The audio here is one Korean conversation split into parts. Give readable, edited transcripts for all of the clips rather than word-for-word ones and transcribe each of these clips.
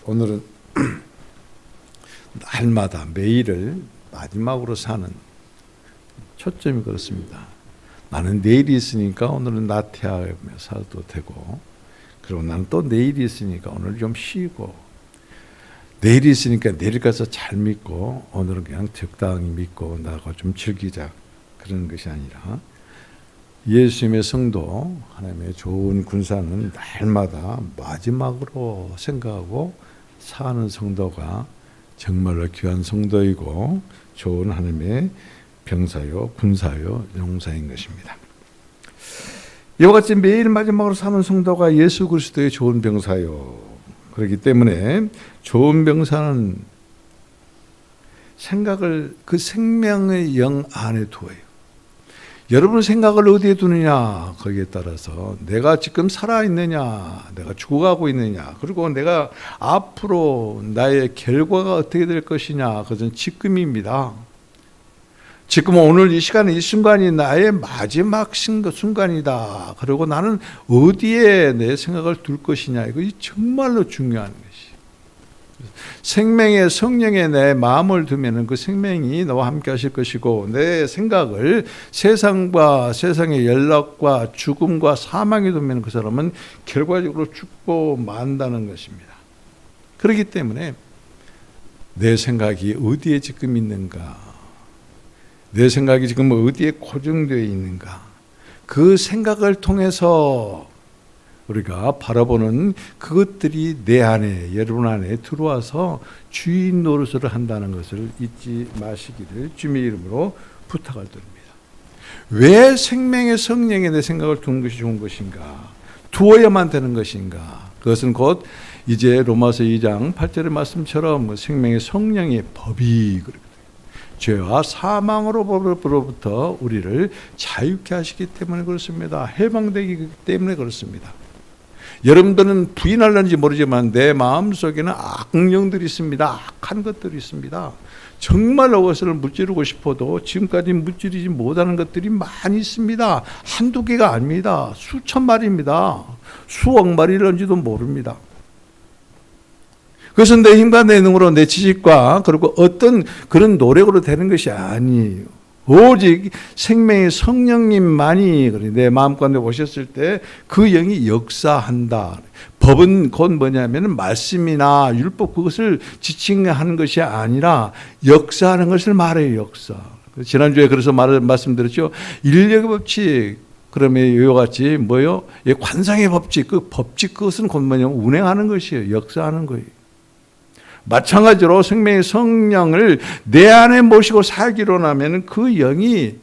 오늘은 날마다 매일을 마지막으로 사는 초점이 그렇습니다. 나는 내일이 있으니까 오늘은 나태하며 살아도 되고, 그리고 나는 또 내일이 있으니까 오늘 좀 쉬고, 내일이 있으니까 내일 가서 잘 믿고 오늘은 그냥 적당히 믿고 나가 좀 즐기자, 그런 것이 아니라 예수님의 성도, 하나님의 좋은 군사는 날마다 마지막으로 생각하고 사는 성도가 정말로 귀한 성도이고 좋은 하나님의 병사요, 군사요, 용사인 것입니다. 이와 같이 매일 마지막으로 사는 성도가 예수 그리스도의 좋은 병사요. 그렇기 때문에 좋은 병사는 생각을 그 생명의 영 안에 두어요. 여러분 생각을 어디에 두느냐, 거기에 따라서 내가 지금 살아있느냐, 내가 죽어가고 있느냐, 그리고 내가 앞으로 나의 결과가 어떻게 될 것이냐, 그것은 지금입니다. 지금 오늘 이 시간, 이 순간이 나의 마지막 순간이다. 그리고 나는 어디에 내 생각을 둘 것이냐, 이것이 정말로 중요한 것이. 생명의 성령에 내 마음을 두면 그 생명이 너와 함께 하실 것이고, 내 생각을 세상과 세상의 연락과 죽음과 사망에 두면 그 사람은 결과적으로 죽고 만다는 것입니다. 그렇기 때문에 내 생각이 어디에 지금 있는가, 내 생각이 지금 어디에 고정되어 있는가, 그 생각을 통해서 우리가 바라보는 그것들이 내 안에, 여러분 안에 들어와서 주인 노릇을 한다는 것을 잊지 마시기를 주님의 이름으로 부탁을 드립니다. 왜 생명의 성령에 내 생각을 두는 것이 좋은 것인가? 두어야만 되는 것인가? 그것은 곧 이제 로마서 2장 8절의 말씀처럼 생명의 성령의 법이 그렇거든요. 죄와 사망으로부터 우리를 자유케 하시기 때문에 그렇습니다. 해방되기 때문에 그렇습니다. 여러분들은 부인하려는지 모르지만 내 마음속에는 악령들이 있습니다. 악한 것들이 있습니다. 정말로 그것을 무찌르고 싶어도 지금까지 무찌르지 못하는 것들이 많이 있습니다. 한두 개가 아닙니다. 수천 마리입니다. 수억 마리일런지도 모릅니다. 그것은 내 힘과 내 능으로, 내 지식과 그리고 어떤 그런 노력으로 되는 것이 아니에요. 오직 생명의 성령님만이 내 마음 가운데 오셨을 때 그 영이 역사한다. 법은 곧 뭐냐면 말씀이나 율법, 그것을 지칭하는 것이 아니라 역사하는 것을 말해요. 역사. 지난주에 그래서 말씀드렸죠. 인력의 법칙, 그러면 이와 같이 뭐요? 관상의 법칙, 그 법칙, 그것은 곧 뭐냐면 운행하는 것이에요. 역사하는 거예요. 마찬가지로 생명의 성령을 내 안에 모시고 살기로 하면 그 영이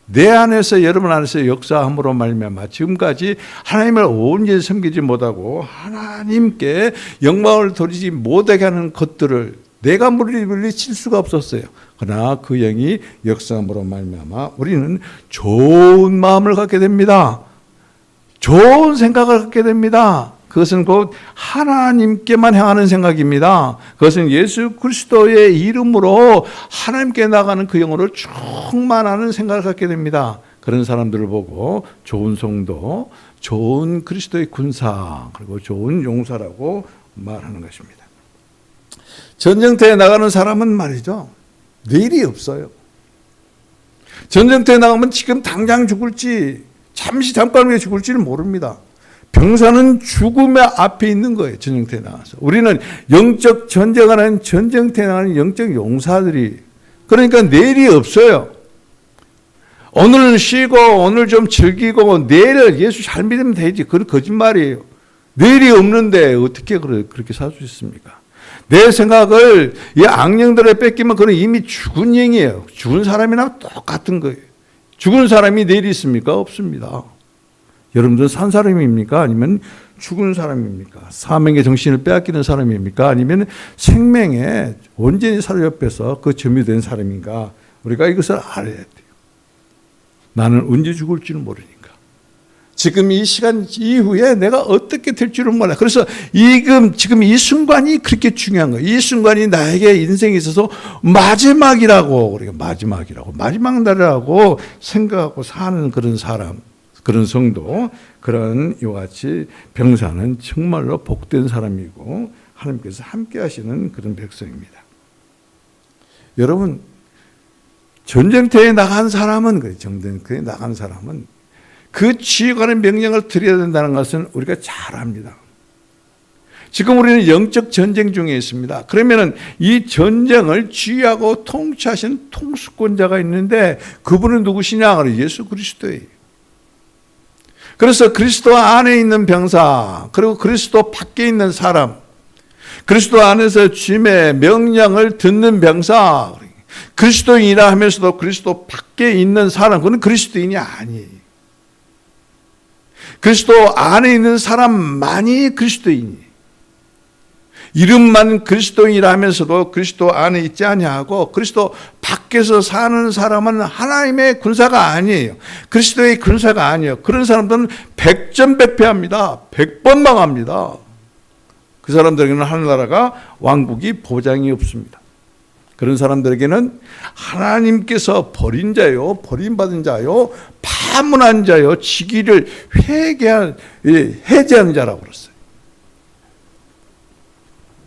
내 안에서, 여러분 안에서 역사함으로 말미암아 지금까지 하나님을 온전히 섬기지 못하고 하나님께 영광을 돌리지 못하게 하는 것들을 내가 물리칠 수가 없었어요. 그러나 그 영이 역사함으로 말미암아 우리는 좋은 마음을 갖게 됩니다. 좋은 생각을 갖게 됩니다. 그것은 곧 하나님께만 향하는 생각입니다. 그것은 예수 그리스도의 이름으로 하나님께 나가는 그 영으로 충만하는 생각을 갖게 됩니다. 그런 사람들을 보고 좋은 성도, 좋은 그리스도의 군사, 그리고 좋은 용사라고 말하는 것입니다. 전쟁터에 나가는 사람은 말이죠, 내일이 없어요. 전쟁터에 나가면 지금 당장 죽을지, 잠깐 후에 죽을지는 모릅니다. 병사는 죽음의 앞에 있는 거예요. 전쟁터에 나가서. 우리는 영적 전쟁하는, 전쟁터에 나가는 영적 용사들이, 그러니까 내일이 없어요. 오늘은 쉬고 오늘 좀 즐기고 내일 예수 잘 믿으면 되지. 그건 거짓말이에요. 내일이 없는데 어떻게 그렇게 살 수 있습니까? 내 생각을 이 악령들에 뺏기면 그건 이미 죽은 영이에요. 죽은 사람이나 똑같은 거예요. 죽은 사람이 내일이 있습니까? 없습니다. 여러분들은 산 사람입니까? 아니면 죽은 사람입니까? 사명의 정신을 빼앗기는 사람입니까? 아니면 생명에 온전히 살을 옆에서 그 점유된 사람인가? 우리가 이것을 알아야 돼요. 나는 언제 죽을지는 모르니까. 지금 이 시간 이후에 내가 어떻게 될 줄은 몰라. 그래서 지금 이 순간이 그렇게 중요한 거예요. 이 순간이 나에게 인생에 있어서 마지막이라고, 우리가 마지막 날이라고 생각하고 사는 그런 사람, 그런 성도, 그런 이와 같이 병사는 정말로 복된 사람이고 하나님께서 함께 하시는 그런 백성입니다. 여러분, 전쟁터에 나간 사람은 전쟁터에 나간 사람은 그 지휘관의 명령을 드려야 된다는 것은 우리가 잘 압니다. 지금 우리는 영적 전쟁 중에 있습니다. 그러면은 이 전쟁을 지휘하고 통치하시는 통수권자가 있는데 그분은 누구시냐? 예수 그리스도예요. 그래서 그리스도 안에 있는 병사, 그리고 그리스도 밖에 있는 사람, 그리스도 안에서 주님의 명령을 듣는 병사, 그리스도인이라 하면서도 그리스도 밖에 있는 사람, 그건 그리스도인이 아니에요. 그리스도 안에 있는 사람만이 그리스도인이에요. 이름만 그리스도인이라 하면서도 그리스도 안에 있지 아니하고 그리스도 밖에서 사는 사람은 하나님의 군사가 아니에요. 그리스도의 군사가 아니에요. 그런 사람들은 백전백패합니다. 100번 망합니다. 그 사람들에게는 하늘나라가 왕국이 보장이 없습니다. 그런 사람들에게는 하나님께서 버린 자요, 버림받은 자요, 파문한 자요, 지기를 해제한 자라고 그랬어요.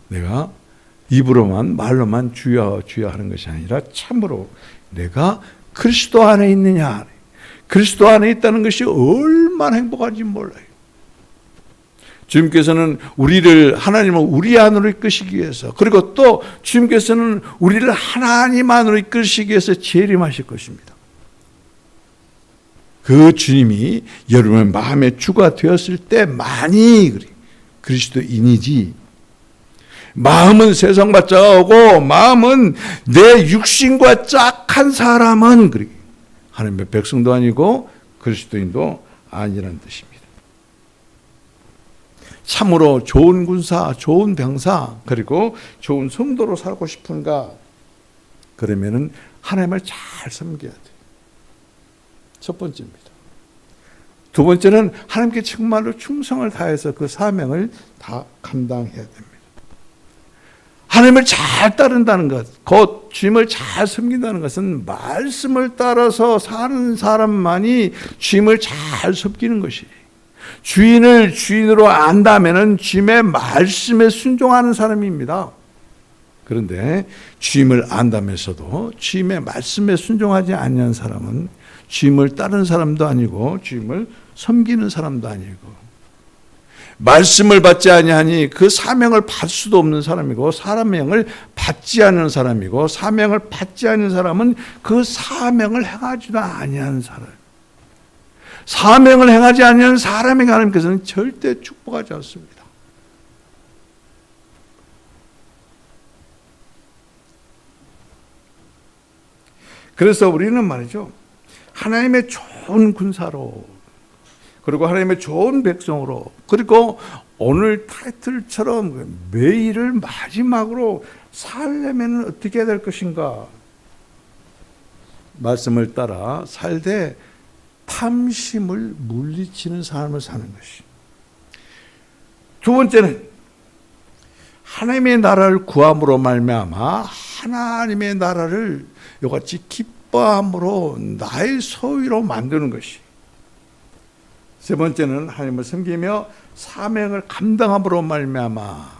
내가 입으로만 말로만 주여 주여 하는 것이 아니라 참으로 내가 그리스도 안에 있느냐, 그리스도 안에 있다는 것이 얼마나 행복한지 몰라요. 주님께서는 하나님을 우리 안으로 이끄시기 위해서, 그리고 또 주님께서는 우리를 하나님 안으로 이끄시기 위해서 재림하실 것입니다. 그 주님이 여러분의 마음에 주가 되었을 때만이 그리스도인이지, 마음은 세상과 짝하고 마음은 내 육신과 짝한 사람은 하나님의 백성도 아니고 그리스도인도 아니라는 뜻입니다. 참으로 좋은 군사, 좋은 병사, 그리고 좋은 성도로 살고 싶은가? 그러면은 하나님을 잘 섬겨야 돼요. 첫 번째입니다. 두 번째는 하나님께 정말로 충성을 다해서 그 사명을 다 감당해야 됩니다. 하나님을 잘 따른다는 것, 곧 주님을 잘 섬긴다는 것은 말씀을 따라서 사는 사람만이 주님을 잘 섬기는 것이에요. 주인을 주인으로 안다면은 주님의 말씀에 순종하는 사람입니다. 그런데 주님을 안다면서도 주님의 말씀에 순종하지 않는 사람은 주님을 따르는 사람도 아니고 주님을 섬기는 사람도 아니고, 말씀을 받지 아니하니 그 사명을 받을 수도 없는 사람이고, 사명을 받지 않는 사람이고, 사명을 받지 않는 사람은 그 사명을 행하지도 아니하는 사람. 사명을 행하지 않는 사람에게 하나님께서는 절대 축복하지 않습니다. 그래서 우리는 말이죠, 하나님의 좋은 군사로, 그리고 하나님의 좋은 백성으로, 그리고 오늘 타이틀처럼 매일을 마지막으로 살려면 어떻게 해야 될 것인가? 말씀을 따라 살되 탐심을 물리치는 삶을 사는 것이. 두 번째는 하나님의 나라를 구함으로 말미암아 하나님의 나라를 이같이 기뻐함으로 나의 소유로 만드는 것이. 세 번째는 하나님을 섬기며 사명을 감당함으로 말미암아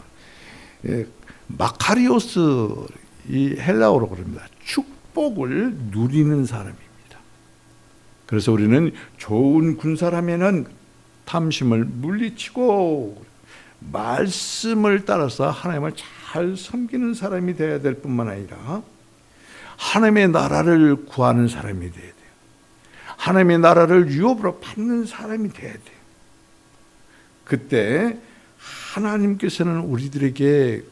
마카리오스, 이 헬라어로 그럽니다. 축복을 누리는 사람입니다. 그래서 우리는 좋은 군사라면은 탐심을 물리치고 말씀을 따라서 하나님을 잘 섬기는 사람이 되어야 될 뿐만 아니라 하나님의 나라를 구하는 사람이 되어야 돼요. 하나님의 나라를 유업으로 받는 사람이 돼야 돼요. 그때 하나님께서는 우리들에게,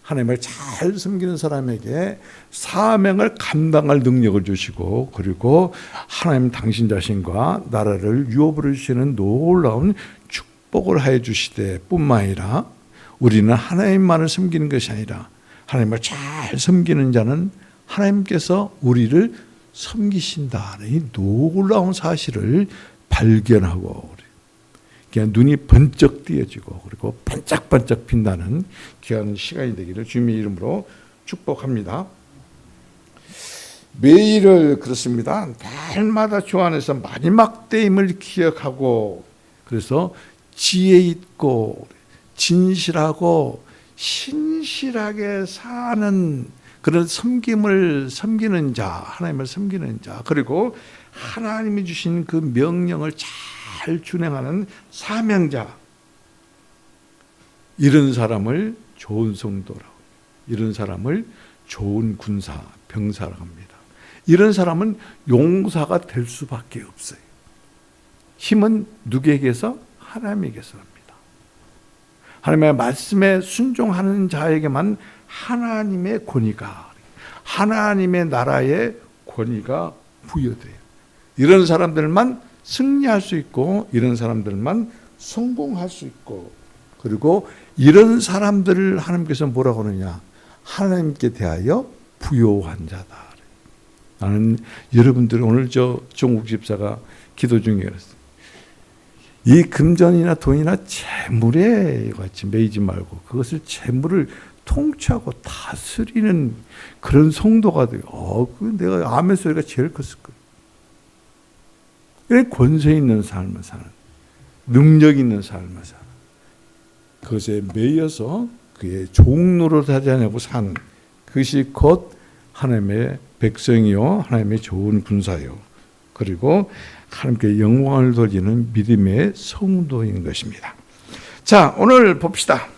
하나님을 잘 섬기는 사람에게 사명을 감당할 능력을 주시고, 그리고 하나님 당신 자신과 나라를 유업으로 주시는 놀라운 축복을 하여 주시되 뿐만 아니라 우리는 하나님만을 섬기는 것이 아니라 하나님을 잘 섬기는 자는 하나님께서 우리를 섬기신다는 이 놀라운 사실을 발견하고, 그냥 눈이 번쩍 띄어지고 그리고 반짝반짝 빛나는 귀한 시간이 되기를 주님의 이름으로 축복합니다. 매일을 그렇습니다. 날마다 주 안에서 마지막 때임을 기억하고, 그래서 지혜 있고 진실하고 신실하게 사는 그런 섬기는 자, 하나님을 섬기는 자, 그리고 하나님이 주신 그 명령을 잘 준행하는 사명자, 이런 사람을 좋은 성도라고, 이런 사람을 좋은 군사, 병사라고 합니다. 이런 사람은 용사가 될 수밖에 없어요. 힘은 누구에게서? 하나님에게서 합니다. 하나님의 말씀에 순종하는 자에게만 하나님의 권위가, 하나님의 나라의 권위가 부여돼요. 이런 사람들만 승리할 수 있고, 이런 사람들만 성공할 수 있고, 그리고 이런 사람들을 하나님께서 뭐라고 하느냐? 하나님께 대하여 부요한 자다. 나는 여러분들 오늘 종국 집사가 기도 중에 그랬어요. 이 금전이나 돈이나 재물에 같이 매이지 말고 그것을 재물을 통치하고 다스리는 그런 성도가 돼요. 그 내가 아멘 소리가 제일 컸을 거예요. 권세 있는 삶을 사는, 능력 있는 삶을 사는, 그것에 매여서 그의 종로를 다져내고 사는, 그것이 곧 하나님의 백성이요, 하나님의 좋은 군사요, 그리고 하나님께 영광을 돌리는 믿음의 성도인 것입니다. 자, 오늘 봅시다.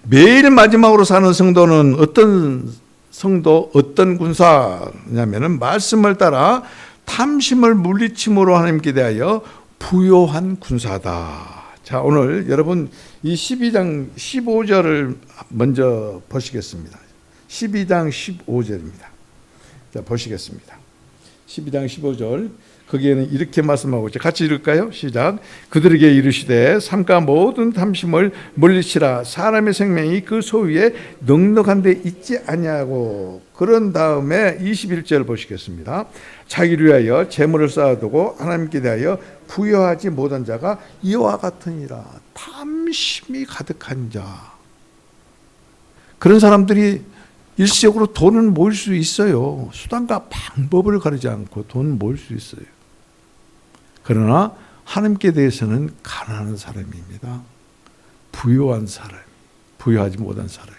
매일 마지막으로 사는 성도는 어떤 성도, 어떤 군사냐면은 말씀을 따라 탐심을 물리침으로 하나님께 대하여 부요한 군사다. 자, 오늘 여러분 이 12장 15절을 먼저 보시겠습니다. 12장 15절입니다. 자, 보시겠습니다. 12장 15절, 거기에는 이렇게 말씀하고 있죠. 같이 읽을까요? 시작. 그들에게 이르시되 삼가 모든 탐심을 물리치라. 사람의 생명이 그 소유에 넉넉한 데 있지 아니하고. 그런 다음에 21절 보시겠습니다. 자기를 위하여 재물을 쌓아두고 하나님께 대하여 부여하지 못한 자가 이와 같으니라. 탐심이 가득한 자. 그런 사람들이 일시적으로 돈을 모을 수 있어요. 수단과 방법을 가리지 않고 돈을 모을 수 있어요. 그러나 하나님께 대해서는 가난한 사람입니다. 부유한 사람, 부유하지 못한 사람.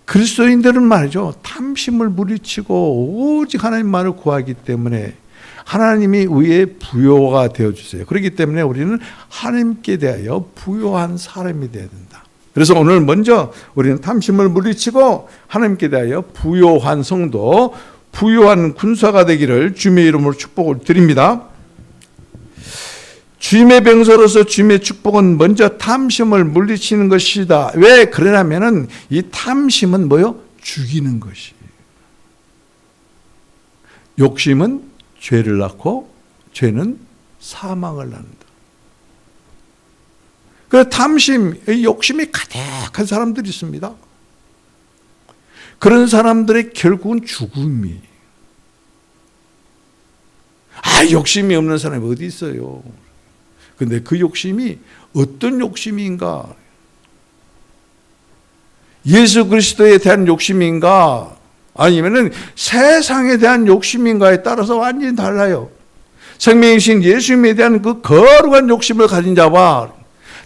그리스도인들은 말이죠, 탐심을 물리치고 오직 하나님만을 구하기 때문에 하나님이 우리의 부요가 되어주세요. 그렇기 때문에 우리는 하나님께 대하여 부요한 사람이 되어야 된다. 그래서 오늘 먼저 우리는 탐심을 물리치고 하나님께 대하여 부요한 성도, 부요한 군사가 되기를 주님의 이름으로 축복을 드립니다. 주님의 병사로서 주님의 축복은 먼저 탐심을 물리치는 것이다. 왜 그러냐면은 이 탐심은 뭐요? 죽이는 것이. 욕심은 죄를 낳고 죄는 사망을 낳는다. 그 탐심, 욕심이 가득한 사람들이 있습니다. 그런 사람들의 결국은 죽음이. 욕심이 없는 사람이 어디 있어요? 근데 그 욕심이 어떤 욕심인가? 예수 그리스도에 대한 욕심인가? 아니면은 세상에 대한 욕심인가에 따라서 완전히 달라요. 생명이신 예수님에 대한 그 거룩한 욕심을 가진 자와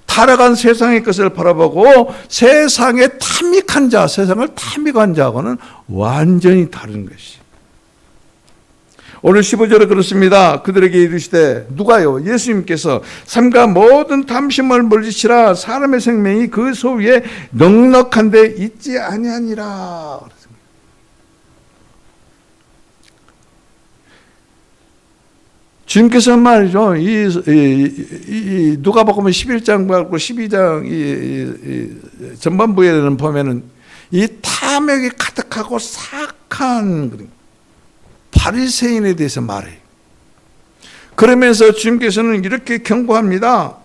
타락한 세상의 것을 바라보고 세상에 탐닉한 자, 세상을 탐닉한 자하고는 완전히 다른 것이. 오늘 15절에 그렇습니다. 그들에게 이르시되, 누가요? 예수님께서 삼가 모든 탐심을 물리치라. 사람의 생명이 그 소위에 넉넉한 데 있지 아니하니라. 주님께서 말이죠. 이 누가복음 11장과 12장 전반부에는 보면은 이 탐욕이 가득하고 사악한 바리새인에 대해서 말해요. 그러면서 주님께서는 이렇게 경고합니다.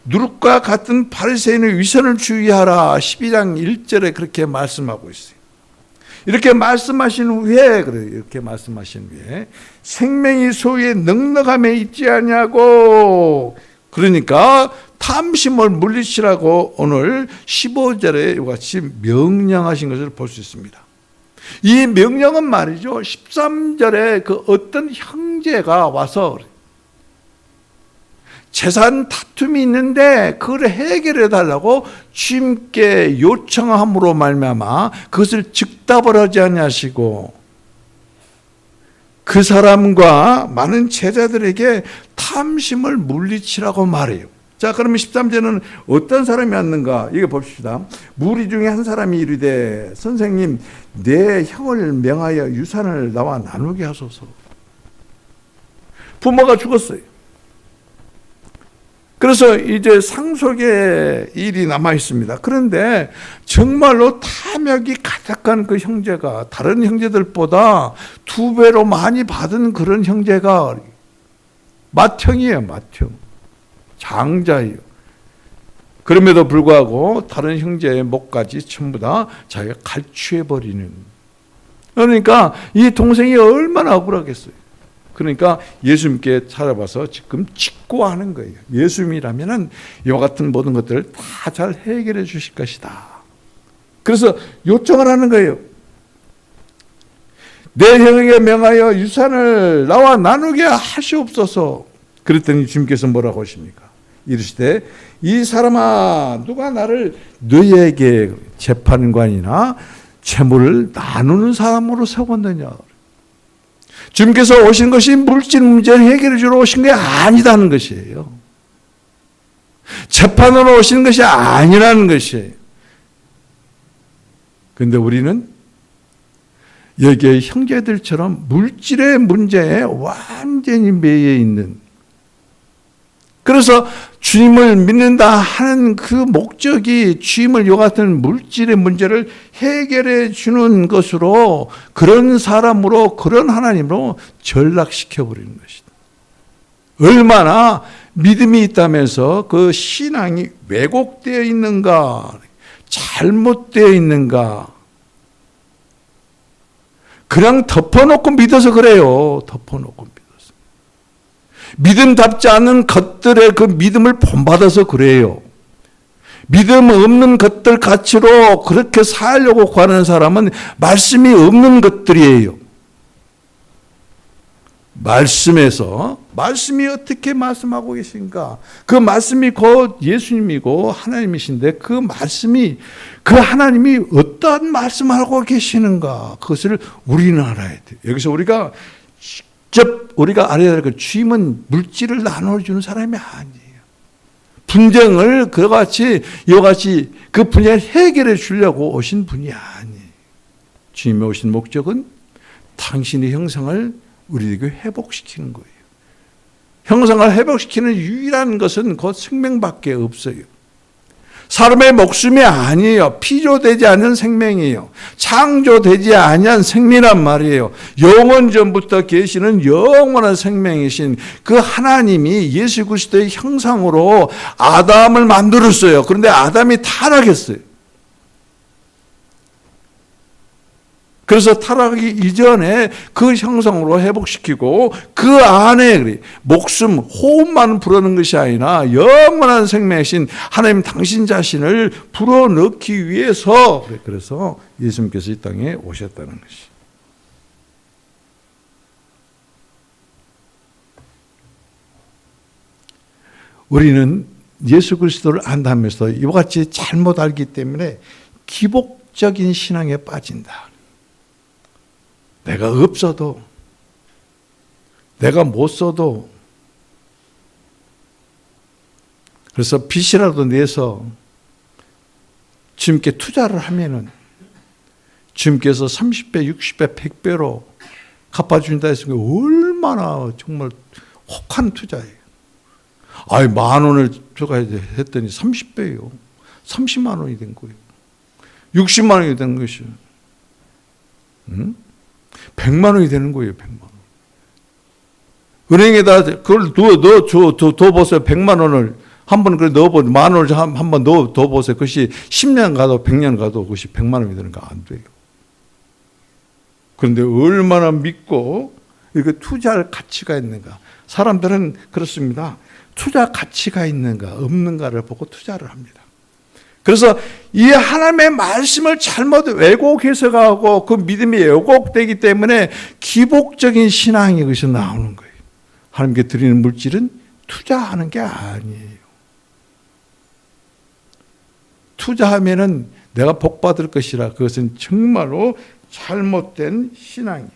누룩과 같은 바리새인의 위선을 주의하라. 12장 1절에 그렇게 말씀하고 있어요. 이렇게 말씀하신 후에, 이렇게 말씀하신 후에 생명이 소유에 넉넉함에 있지 아니하고, 그러니까 탐심을 물리치라고 오늘 15절에 같이 명령하신 것을 볼 수 있습니다. 이 명령은 말이죠, 13절에 그 어떤 형제가 와서 재산 다툼이 있는데 그걸 해결해 달라고 주님께 요청함으로 말미암아 그것을 즉답을 하지 아니하시고 그 사람과 많은 제자들에게 탐심을 물리치라고 말해요. 자, 그러면 13절은 어떤 사람이 왔는가? 이거 봅시다. 무리 중에 한 사람이 이르되 선생님, 내 형을 명하여 유산을 나와 나누게 하소서. 부모가 죽었어요. 그래서 이제 상속의 일이 남아 있습니다. 그런데 정말로 탐욕이 가득한 그 형제가 다른 형제들보다 2배로 많이 받은 그런 형제가 맏형이에요, 맏형. 장자예요. 그럼에도 불구하고 다른 형제의 목까지 전부 다 자기가 갈취해버리는. 그러니까 이 동생이 얼마나 억울하겠어요. 그러니까 예수님께 찾아와서 지금 직고하는 거예요. 예수님이라면 이와 같은 모든 것들을 다 잘 해결해 주실 것이다. 그래서 요청을 하는 거예요. 내 형에게 명하여 유산을 나와 나누게 하시옵소서. 그랬더니 주님께서 뭐라고 하십니까? 이르시되 이 사람아, 누가 나를 너희에게 재판관이나 재물을 나누는 사람으로 세웠느냐? 주님께서 오신 것이 물질 문제를 해결해 주러 오신 게 아니다는 것이에요. 재판으로 오신 것이 아니라는 것이에요. 그런데 우리는 여기에 형제들처럼 물질의 문제에 완전히 매여 있는, 그래서 주님을 믿는다 하는 그 목적이 주님을 요 같은 물질의 문제를 해결해 주는 것으로, 그런 사람으로, 그런 하나님으로 전락시켜 버리는 것이다. 얼마나 믿음이 있다면서 그 신앙이 왜곡되어 있는가, 잘못되어 있는가. 그냥 덮어놓고 믿어서 그래요. 덮어놓고 믿어서. 믿음답지 않은 것들의 그 믿음을 본받아서 그래요. 믿음 없는 것들 가치로 그렇게 살려고 하는 사람은 말씀이 없는 것들이에요. 말씀에서, 말씀이 어떻게 말씀하고 계신가? 그 말씀이 곧 예수님이고 하나님이신데 그 말씀이, 그 하나님이 어떤 말씀을 하고 계시는가? 그것을 우리는 알아야 돼요. 여기서 우리가 직접 우리가 알아야 될 것, 주님은 물질을 나눠주는 사람이 아니에요. 분쟁을 그같이 이같이 그 분야를 해결해 주려고 오신 분이 아니에요. 주님이 오신 목적은 당신의 형상을 우리에게 회복시키는 거예요. 형상을 회복시키는 유일한 것은 곧 생명밖에 없어요. 사람의 목숨이 아니에요. 피조되지 않은 생명이에요. 창조되지 아니한 생명이란 말이에요. 영원 전부터 계시는 영원한 생명이신 그 하나님이 예수 그리스도의 형상으로 아담을 만들었어요. 그런데 아담이 타락했어요. 그래서 타락하기 이전에 그 형상으로 회복시키고 그 안에 목숨, 호흡만 불어넣는 것이 아니라 영원한 생명이신 하나님 당신 자신을 불어넣기 위해서, 그래서 예수님께서 이 땅에 오셨다는 것이. 우리는 예수 그리스도를 안다면서 이와 같이 잘못 알기 때문에 기복적인 신앙에 빠진다. 내가 없어도, 내가 못 써도, 그래서 빚이라도 내서 주님께 투자를 하면은 주님께서 30배, 60배, 100배로 갚아준다 했으니까 얼마나 정말 혹한 투자예요. 아이, 10,000원을 줘야 했더니 30배예요. 30만 원이 된 거예요. 60만 원이 된 것이요. 100만 원이 되는 거예요, 100만 원. 은행에다 그걸 넣어보세요. 100만 원을 한번 넣어보세요. 10,000원을 한번 넣어보세요. 그것이 10년 가도 100년 가도 그것이 100만 원이 되는 거 안 돼요. 그런데 얼마나 믿고 이렇게 투자할 가치가 있는가. 사람들은 그렇습니다. 투자 가치가 있는가 없는가를 보고 투자를 합니다. 그래서 이 하나님의 말씀을 잘못 왜곡 해석하고 그 믿음이 왜곡되기 때문에 기복적인 신앙이 거기서 나오는 거예요. 하나님께 드리는 물질은 투자하는 게 아니에요. 투자하면은 내가 복 받을 것이라, 그것은 정말로 잘못된 신앙이에요.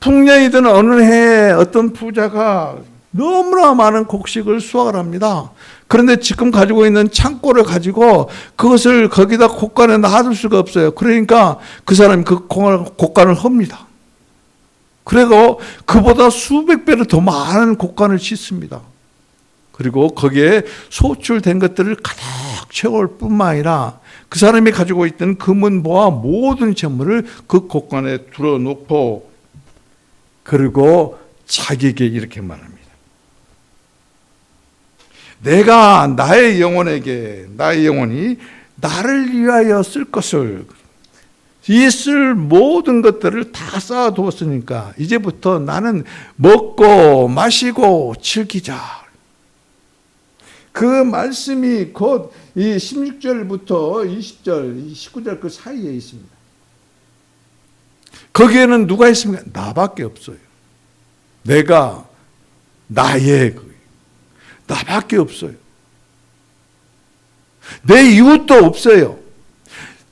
풍년이든 어느 해에 어떤 부자가 너무나 많은 곡식을 수확을 합니다. 그런데 지금 가지고 있는 창고를 가지고 그것을 거기다 곡간에 놔둘 수가 없어요. 그러니까 그 사람이 그 곡간을 헙니다. 그리고 그보다 수백 배로 더 많은 곡간을 짓습니다. 그리고 거기에 소출된 것들을 가득 채울 뿐만 아니라 그 사람이 가지고 있던 금은보와 모든 재물을 그 곡간에 둘러놓고, 그리고 자기에게 이렇게 말합니다. 내가 나의 영혼에게, 나의 영혼이 나를 위하여 쓸 것을, 이 쓸 모든 것들을 다 쌓아두었으니까 이제부터 나는 먹고 마시고 즐기자. 그 말씀이 곧 이 16절부터 20절, 19절 그 사이에 있습니다. 거기에는 누가 있습니까? 나밖에 없어요. 내가 나의, 나밖에 없어요. 내 이웃도 없어요.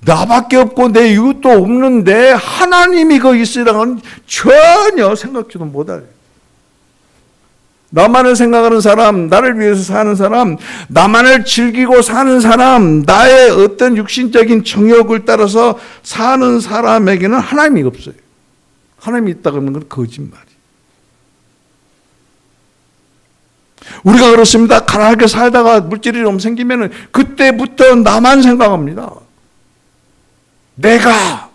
나밖에 없고 내 이웃도 없는데 하나님이 거기 있으라는 전혀 생각지도 못해요. 나만을 생각하는 사람, 나를 위해서 사는 사람, 나만을 즐기고 사는 사람, 나의 어떤 육신적인 정욕을 따라서 사는 사람에게는 하나님이 없어요. 하나님이 있다고 하는 건 거짓말이에요. 우리가 그렇습니다. 가난하게 살다가 물질이 좀 생기면 그때부터 나만 생각합니다. 내가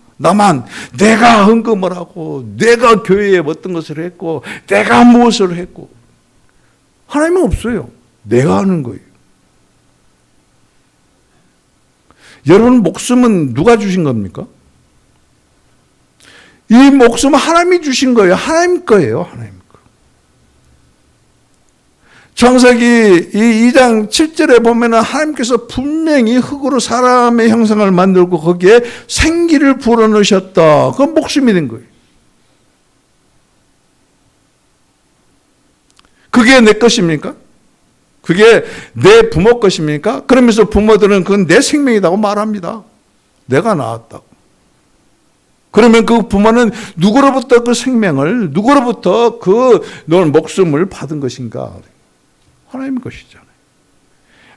헌금을 하고, 내가 교회에 어떤 것을 했고, 내가 무엇을 했고. 하나님은 없어요. 내가 하는 거예요. 여러분 목숨은 누가 주신 겁니까? 이 목숨은 하나님이 주신 거예요. 하나님 거예요. 하나님 거. 창세기 2장 7절에 보면 하나님께서 분명히 흙으로 사람의 형상을 만들고 거기에 생기를 불어넣으셨다. 그건 목숨이 된 거예요. 그게 내 것입니까? 그게 내 부모 것입니까? 그러면서 부모들은 그건 내 생명이라고 말합니다. 내가 낳았다고. 그러면 그 부모는 누구로부터 그 생명을, 누구로부터 그 목숨을 받은 것인가? 하나님 것이잖아요.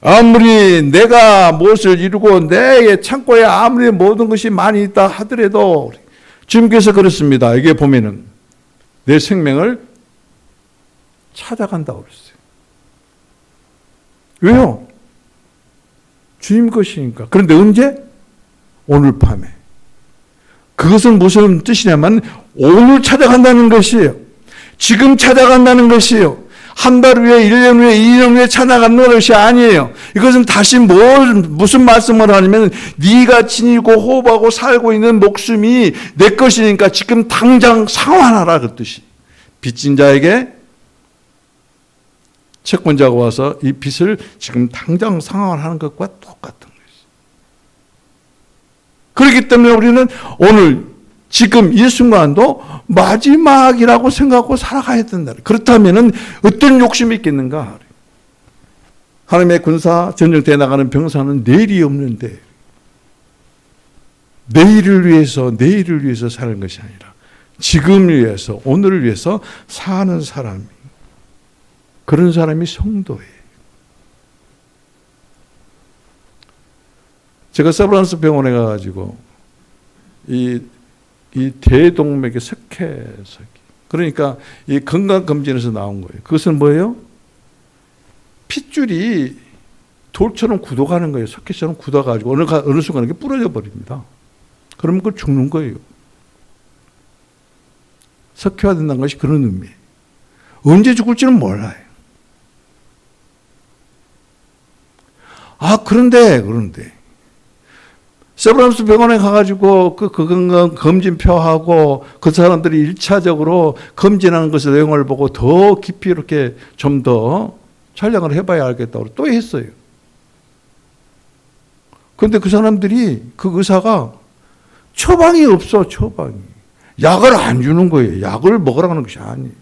아무리 내가 무엇을 이루고 내 창고에 아무리 모든 것이 많이 있다 하더라도 주님께서 그렇습니다. 이게 보면은 내 생명을 찾아간다고 그랬어요. 왜요? 주님 것이니까. 그런데 언제? 오늘 밤에. 그것은 무슨 뜻이냐면 오늘 찾아간다는 것이에요. 지금 찾아간다는 것이에요. 한 달 후에, 1년 후에, 2년 후에 찾아간다는 것이 아니에요. 이것은 다시 무슨 말씀을 하냐면 네가 지니고 호흡하고 살고 있는 목숨이 내 것이니까 지금 당장 상환하라 그 뜻이. 빚진 자에게 채권자가 와서 이 빚을 지금 당장 상환하는 것과 똑같은 것이죠. 그렇기 때문에 우리는 오늘 지금 이 순간도 마지막이라고 생각하고 살아가야 된다. 그렇다면 어떤 욕심이 있겠는가? 하나님의 군사 전쟁터에 나가는 병사는 내일이 없는데 내일을 위해서 사는 것이 아니라 지금을 위해서, 오늘을 위해서 사는 사람이, 그런 사람이 성도예요. 제가 세브란스 병원에 가가지고 이 대동맥의 석회석이, 그러니까 이 건강검진에서 나온 거예요. 그것은 뭐예요? 핏줄이 돌처럼 굳어가는 거예요. 석회처럼 굳어가지고 어느 순간 이렇게 부러져 버립니다. 그러면 그걸 죽는 거예요. 석회화된다는 것이 그런 의미예요. 언제 죽을지는 몰라요. 그런데 세브란스 병원에 가가지고 그 건강 검진표하고 그 사람들이 1차적으로 검진하는 것의 내용을 보고 더 깊이 이렇게 좀 더 촬영을 해봐야 알겠다고 또 했어요. 그런데 그 사람들이, 그 의사가 처방이 없어, 처방이. 약을 안 주는 거예요. 약을 먹으라고 하는 것이 아니에요.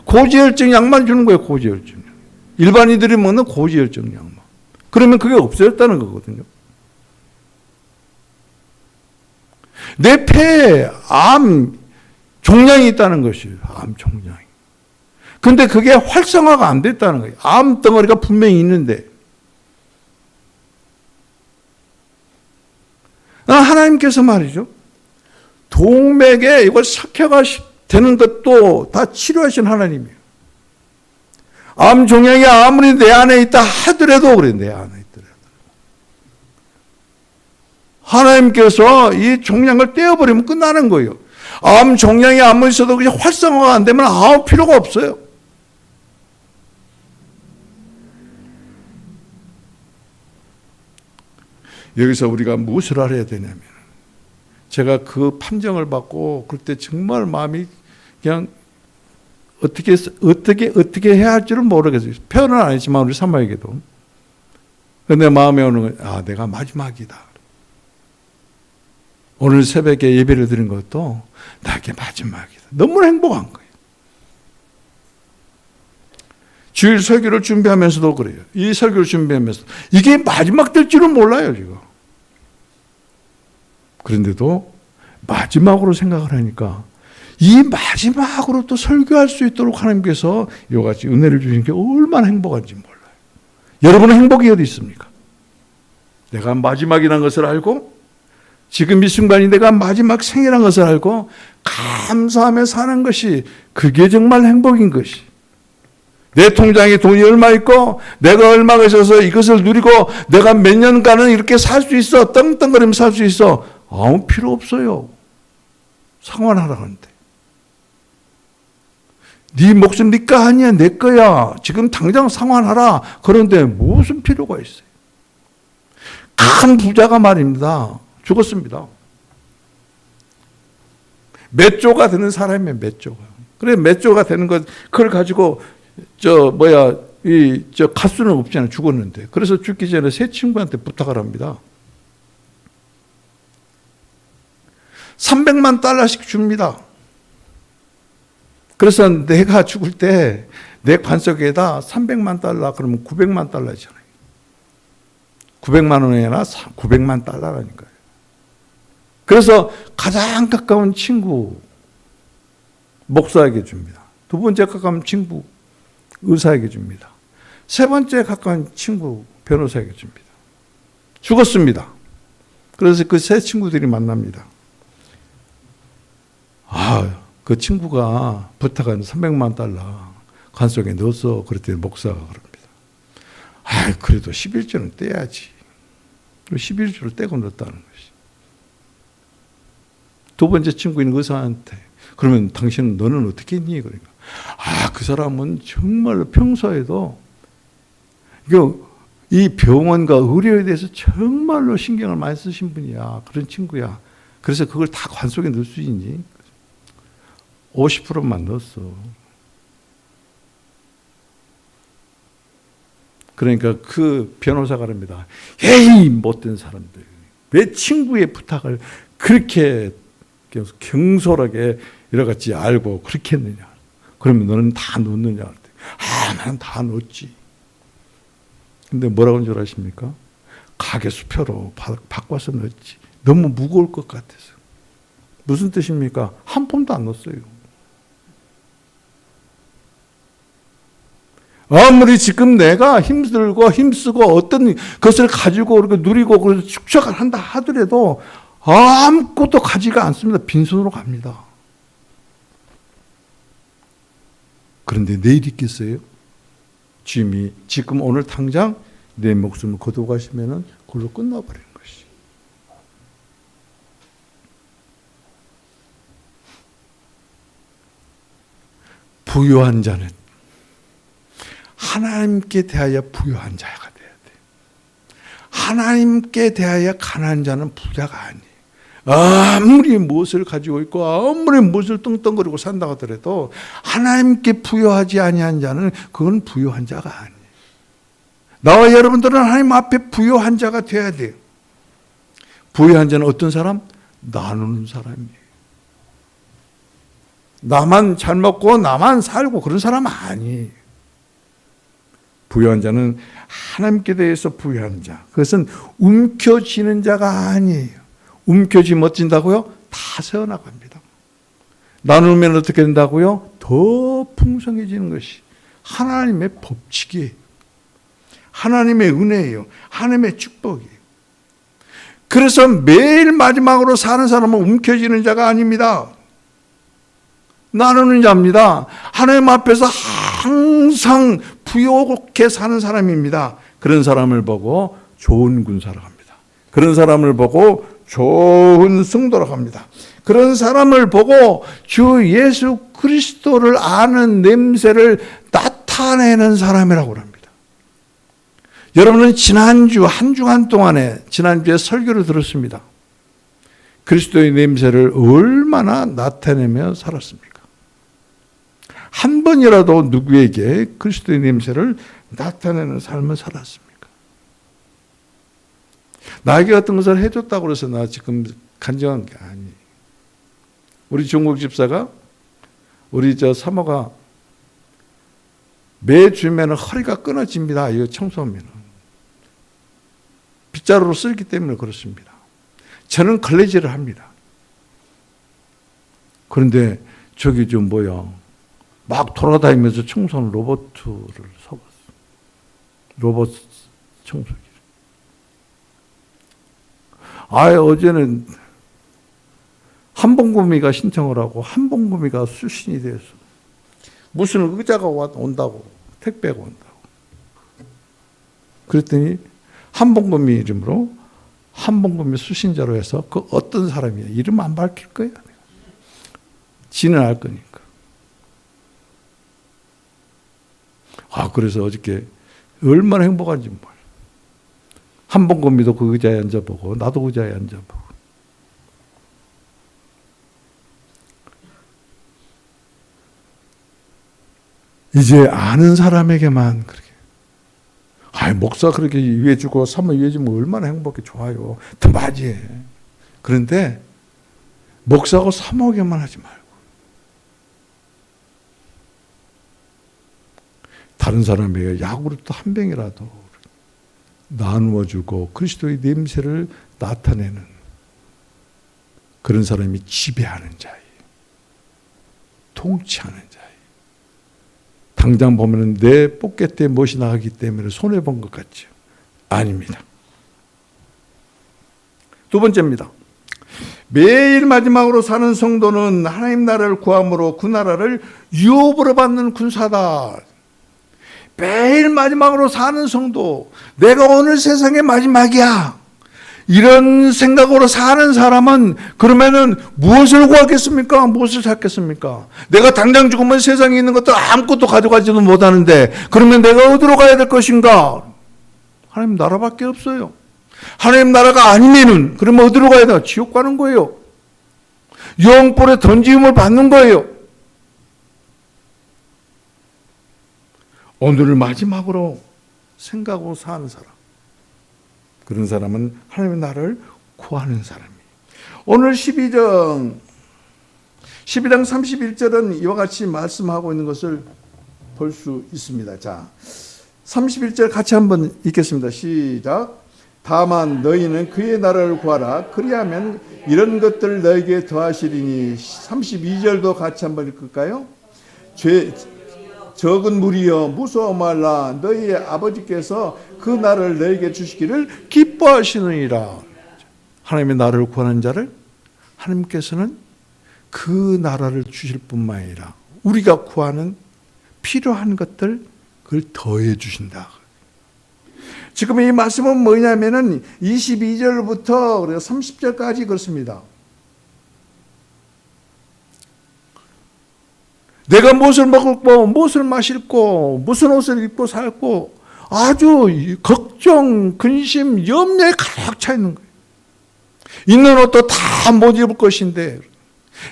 고지혈증 약만 주는 거예요. 고지혈증 약. 일반인들이 먹는 고지혈증 약만. 그러면 그게 없어졌다는 거거든요. 내 폐에 암 종양이 있다는 것이에요. 암 종양이. 근데 그게 활성화가 안 됐다는 거예요. 암 덩어리가 분명히 있는데. 하나님께서 말이죠. 동맥에 이걸 석회가 되는 것도 다 치료하신 하나님이에요. 암 종양이 아무리 내 안에 있다 하더라도 그래, 내 안에 있더라도. 하나님께서 이 종양을 떼어버리면 끝나는 거예요. 암 종양이 아무리 있어도 그냥 활성화가 안 되면 아무 필요가 없어요. 여기서 우리가 무엇을 알아야 되냐면, 제가 그 판정을 받고 그때 정말 마음이 그냥 어떻게 해야 할지를 모르겠어요. 표현은 안 했지만 우리 사모에게도. 근데 마음에 오는 건, 내가 마지막이다. 오늘 새벽에 예배를 드린 것도 나에게 마지막이다. 너무 행복한 거예요. 주일 설교를 준비하면서도 그래요. 이 설교를 준비하면서도 이게 마지막 될 줄은 몰라요, 지금. 그런데도 마지막으로 생각을 하니까 이 마지막으로 또 설교할 수 있도록 하나님께서 이와 같이 은혜를 주신 게 얼마나 행복한지 몰라요. 여러분은 행복이 어디 있습니까? 내가 마지막이라는 것을 알고, 지금 이 순간이 내가 마지막 생이라는 것을 알고 감사하며 사는 것이, 그게 정말 행복인 것이. 내 통장에 돈이 얼마 있고 내가 얼마가 있어서 이것을 누리고 내가 몇 년간은 이렇게 살 수 있어, 떵떵거리며 살 수 있어, 아무 필요 없어요. 상환하라 하는데. 네 목숨 네 거 아니야, 내 거야. 지금 당장 상환하라. 그런데 무슨 필요가 있어요? 큰 부자가 말입니다. 죽었습니다. 몇 조가 되는 사람이에요, 몇 조가. 그래, 몇 조가 되는 것, 그걸 가지고, 갈 수는 없잖아요. 죽었는데. 그래서 죽기 전에 세 친구한테 부탁을 합니다. 300만 달러씩 줍니다. 그래서 내가 죽을 때 내 관속에다 300만 달러, 그러면 900만 달러잖아요. 900만 원이 아니라 900만 달러라니까요. 그래서 가장 가까운 친구 목사에게 줍니다. 두 번째 가까운 친구 의사에게 줍니다. 세 번째 가까운 친구 변호사에게 줍니다. 죽었습니다. 그래서 그 세 친구들이 만납니다. 그 친구가 부탁한 300만 달러 관속에 넣어서 그랬더니 목사가 그럽니다. 그래도 11조는 떼야지. 11조를 떼고 넣었다는 것이. 두 번째 친구인 의사한테, 그러면 당신은 너는 어떻게 했니? 그러니까 그 사람은 정말로 평소에도 이 병원과 의료에 대해서 정말로 신경을 많이 쓰신 분이야. 그런 친구야. 그래서 그걸 다 관속에 넣을 수 있니? 50%만 넣었어. 그러니까 그 변호사가 그럽니다. 에이, 못된 사람들. 왜 친구의 부탁을 그렇게 경솔하게 이러같이 알고 그렇게 했느냐. 그러면 너는 다 넣느냐. 나는 다 넣었지. 근데 뭐라고 하는 줄 아십니까? 가게 수표로 바꿔서 넣었지. 너무 무거울 것 같아서. 무슨 뜻입니까? 한 푼도 안 넣었어요. 아무리 지금 내가 힘들고 힘쓰고 어떤 것을 가지고 그렇게 누리고 그래서 축적을 한다 하더라도 아무것도 가지가 않습니다. 빈손으로 갑니다. 그런데 내일 있겠어요? 주님이 지금 오늘 당장 내 목숨을 거두어 가시면은 그걸로 끝나버리는 것이. 부유한 자는 하나님께 대하여 부유한 자가 돼야 돼. 하나님께 대하여 가난한 자는 부자가 아니에요. 아무리 무엇을 가지고 있고 아무리 무엇을 떵떵거리고 산다 하더라도 하나님께 부유하지 아니한 자는 그건 부유한 자가 아니에요. 나와 여러분들은 하나님 앞에 부유한 자가 돼야 돼요. 부유한 자는 어떤 사람? 나누는 사람이에요. 나만 잘 먹고 나만 살고 그런 사람 아니에요. 부유한 자는 하나님께 대해서 부유한 자. 그것은 움켜쥐는 자가 아니에요. 움켜쥐면 어찐다고요? 다 새어나갑니다. 나누면 어떻게 된다고요? 더 풍성해지는 것이 하나님의 법칙이에요. 하나님의 은혜예요. 하나님의 축복이에요. 그래서 매일 마지막으로 사는 사람은 움켜쥐는 자가 아닙니다. 나누는 자입니다. 하나님 앞에서 항상 부요롭게 사는 사람입니다. 그런 사람을 보고 좋은 군사라고 합니다. 그런 사람을 보고 좋은 성도라고 합니다. 그런 사람을 보고 주 예수 그리스도를 아는 냄새를 나타내는 사람이라고 합니다. 여러분은 지난주 한 주간 동안에 지난주에 설교를 들었습니다. 그리스도의 냄새를 얼마나 나타내며 살았습니까? 한 번이라도 누구에게 그리스도의 냄새를 나타내는 삶을 살았습니까? 나에게 어떤 것을 해줬다고 해서 나 지금 간증한 게 아니에요. 우리 종국 집사가 우리 사모가 매 주면 허리가 끊어집니다. 이거 청소하면 빗자루로 쓸기 때문에 그렇습니다. 저는 걸레질을 합니다. 그런데 저기 좀 막 돌아다니면서 청소하는 로봇을 사봤어요. 로봇 청소기. 어제는 한봉구미가 신청을 하고 한봉구미가 수신이 돼서 무슨 의자가 온다고 택배가 온다고. 그랬더니 한봉구미 이름으로 한봉구미 수신자로 해서 그 어떤 사람이야. 이름 안 밝힐 거야. 지는 알 거니까. 그래서 어저께 얼마나 행복한지 몰라. 한봉구미도 그 의자에 앉아보고 나도 의자에 앉아보고. 이제 아는 사람에게만 그렇게. 목사 그렇게 위해주고 사모 위해주면 얼마나 행복해 좋아요. 더 맞이해. 그런데 목사하고 사모에게만 하지 말고 다른 사람에게 약으로 또 한 병이라도 나누어주고 그리스도의 냄새를 나타내는 그런 사람이 지배하는 자예요. 통치하는 자예요. 당장 보면 내 포켓에 무엇이 나가기 때문에 손해본 것 같죠? 아닙니다. 두 번째입니다. 매일 마지막으로 사는 성도는 하나님 나라를 구함으로 그 나라를 유업으로 받는 군사다. 매일 마지막으로 사는 성도, 내가 오늘 세상의 마지막이야. 이런 생각으로 사는 사람은 그러면은 무엇을 구하겠습니까? 무엇을 찾겠습니까? 내가 당장 죽으면 세상에 있는 것들 아무것도 가져가지도 못하는데 그러면 내가 어디로 가야 될 것인가? 하나님 나라밖에 없어요. 하나님 나라가 아니면은 그러면 어디로 가야 돼? 지옥 가는 거예요. 영불에 던짐을 받는 거예요. 오늘을 마지막으로 생각하고 사는 사람, 그런 사람은 하나님의 나라를 구하는 사람이에요. 오늘 12장 31절은 이와 같이 말씀하고 있는 것을 볼 수 있습니다. 자, 31절 같이 한번 읽겠습니다. 시작. 다만 너희는 그의 나라를 구하라. 그리하면 이런 것들 너에게 더하시리니. 32절도 같이 한번 읽을까요? 적은 무리여 무서워 말라. 너희의 아버지께서 그 나라를 너희에게 주시기를 기뻐하시느니라. 하나님의 나라를 구하는 자를 하나님께서는 그 나라를 주실 뿐만 아니라 우리가 구하는 필요한 것들 그걸 더해 주신다. 지금 이 말씀은 뭐냐면은 22절부터 30절까지 그렇습니다. 내가 무엇을 먹을고 무엇을 마실고 무슨 옷을 입고 살고 아주 걱정, 근심, 염려에 가득 차 있는 거예요. 있는 옷도 다 못 입을 것인데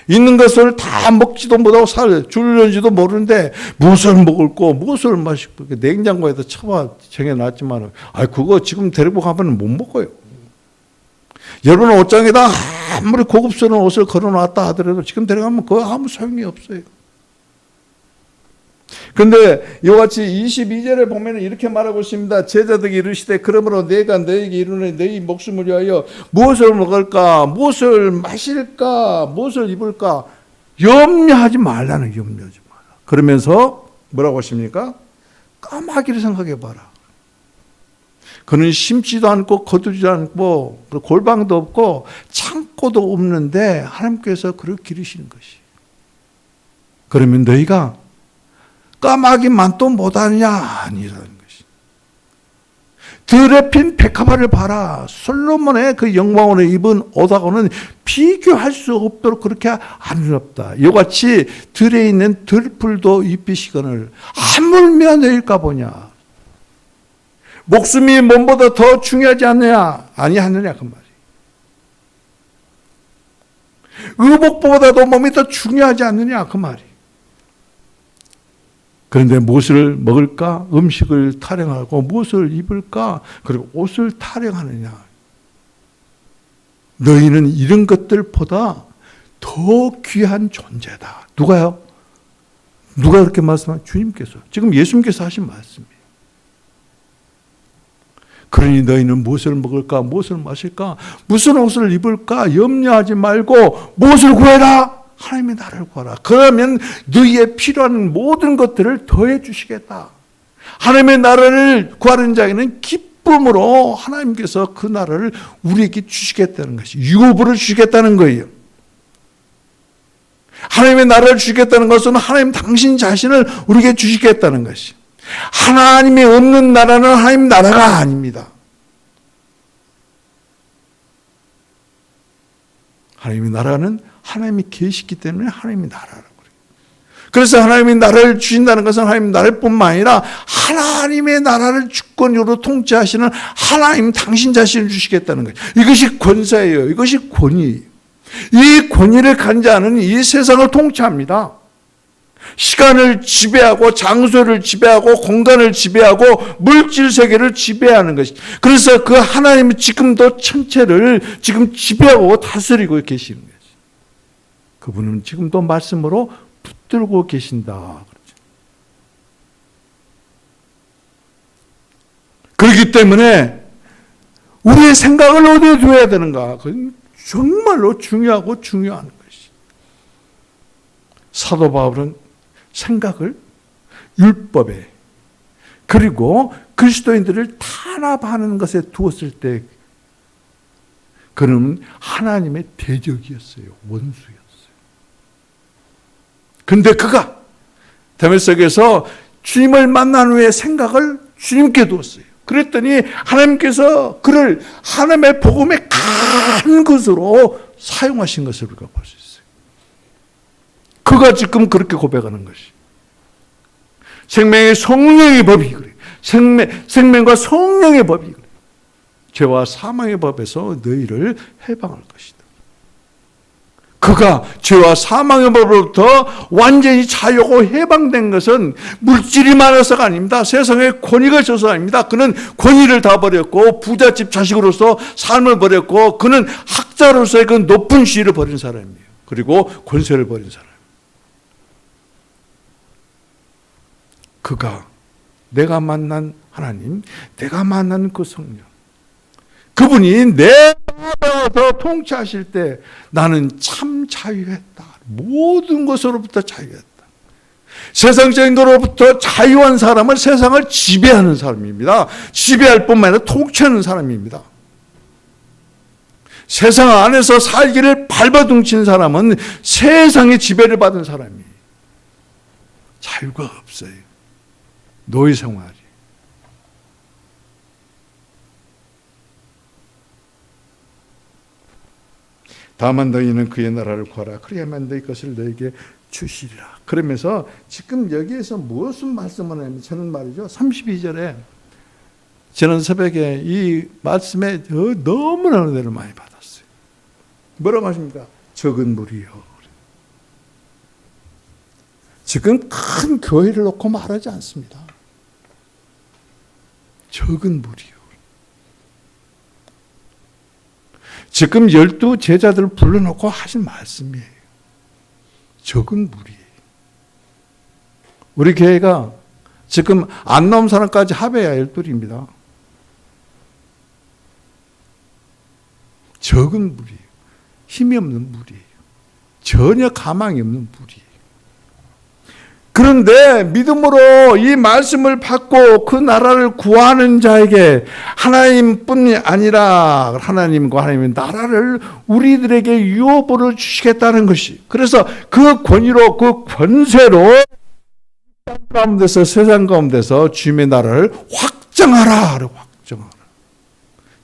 있는 것을 다 먹지도 못하고 줄는지도 모르는데 무엇을 먹을고 무엇을 마실고 냉장고에다 정해놨지만 그거 지금 데리고 가면 못 먹어요. 여러분 옷장에다 아무리 고급스러운 옷을 걸어놨다 하더라도 지금 들어가면 그거 아무 소용이 없어요. 그런데 이같이 22절에 보면 이렇게 말하고 있습니다. 제자들이 이르시되 그러므로 내가 너에게 이르노니 너희 목숨을 위하여 무엇을 먹을까, 무엇을 마실까, 무엇을 입을까 염려하지 말라는, 염려하지 말라. 그러면서 뭐라고 하십니까? 까마귀를 생각해 봐라. 그는 심지도 않고 거두지도 않고 골방도 없고 창고도 없는데 하나님께서 그를 기르시는 것이. 그러면 너희가 까마귀만 또 못하느냐? 아니라는 것이. 들에 핀 백합화를 봐라. 솔로몬의 그 영광으로 입은 옷하고는 비교할 수 없도록 그렇게 아름답다. 이같이 들에 있는 들풀도 입히시거늘 하물며 너희일까 보냐. 목숨이 몸보다 더 중요하지 않느냐? 아니하느냐 그 말이. 의복보다도 몸이 더 중요하지 않느냐 그 말이. 그런데 무엇을 먹을까? 음식을 타령하고 무엇을 입을까? 그리고 옷을 타령하느냐? 너희는 이런 것들보다 더 귀한 존재다. 누가요? 누가 그렇게 말씀한? 주님께서. 지금 예수님께서 하신 말씀이에요. 그러니 너희는 무엇을 먹을까? 무엇을 마실까? 무슨 옷을 입을까? 염려하지 말고 무엇을 구해라? 하나님의 나라를 구하라. 그러면 너희의 필요한 모든 것들을 더해 주시겠다. 하나님의 나라를 구하는 자에게는 기쁨으로 하나님께서 그 나라를 우리에게 주시겠다는 것이, 유업으로 주시겠다는 거예요. 하나님의 나라를 주시겠다는 것은 하나님 당신 자신을 우리에게 주시겠다는 것이. 하나님이 없는 나라는 하나님 나라가 아닙니다. 하나님의 나라는 하나님이 계시기 때문에 하나님의 나라라고 그래요. 그래서 하나님의 나라를 주신다는 것은 하나님의 나라뿐만 아니라 하나님의 나라를 주권으로 통치하시는 하나님 당신 자신을 주시겠다는 거예요. 이것이 권세예요. 이것이 권위예요. 이 권위를 가진 자는 이 세상을 통치합니다. 시간을 지배하고 장소를 지배하고 공간을 지배하고 물질 세계를 지배하는 것이. 그래서 그 하나님은 지금도 천체를 지금 지배하고 다스리고 계시는 것이. 그분은 지금도 말씀으로 붙들고 계신다. 그렇기 때문에 우리의 생각을 어디에 둬야 되는가? 그건 정말로 중요하고 중요한 것이. 사도 바울은 생각을 율법에 그리고 그리스도인들을 탄압하는 것에 두었을 때 그는 하나님의 대적이었어요. 원수였어요. 근데 그가 다메섹에서 주님을 만난 후에 생각을 주님께 두었어요. 그랬더니 하나님께서 그를 하나님의 복음의 큰 것으로 사용하신 것을 우리가 볼 수 있어요. 그가 지금 그렇게 고백하는 것이. 생명의 성령의 법이 그래요. 생명과 성령의 법이 그래요. 죄와 사망의 법에서 너희를 해방할 것이다. 그가 죄와 사망의 법으로부터 완전히 자유하고 해방된 것은 물질이 많아서가 아닙니다. 세상에 권위가 있어서 아닙니다. 그는 권위를 다 버렸고 부잣집 자식으로서 삶을 버렸고 그는 학자로서의 그 높은 지위를 버린 사람이에요. 그리고 권세를 버린 사람. 그가 내가 만난 하나님, 내가 만난 그 성령, 그분이 내 마음에서 통치하실 때 나는 참 자유했다. 모든 것으로부터 자유했다. 세상적인 것으로부터 자유한 사람은 세상을 지배하는 사람입니다. 지배할 뿐만 아니라 통치하는 사람입니다. 세상 안에서 살기를 발버둥친 사람은 세상의 지배를 받은 사람이에요. 자유가 없어요. 노예 생활이. 다만 너희는 그의 나라를 구하라. 그래야만 너희 것을 너에게 주시리라. 그러면서 지금 여기에서 무엇을 말씀을 하냐면 저는 말이죠. 32절에 저는 새벽에 이 말씀에 너무나 은혜를 많이 받았어요. 뭐라고 하십니까? 적은 무리요. 지금 큰 교회를 놓고 말하지 않습니다. 적은 무리요. 지금 12 제자들을 불러놓고 하신 말씀이에요. 적은 무리예요. 우리 교회가 지금 안 나온 사람까지 합해야 12입니다. 적은 무리예요. 힘이 없는 무리예요. 전혀 가망이 없는 무리예요. 그런데 믿음으로 이 말씀을 받고 그 나라를 구하는 자에게 하나님뿐이 아니라 하나님과 하나님의 나라를 우리들에게 유업으로 주시겠다는 것이, 그래서 그 권위로 그 권세로 땅 가운데서 세상 가운데서 주님의 나라를 확정하라. 확정하라.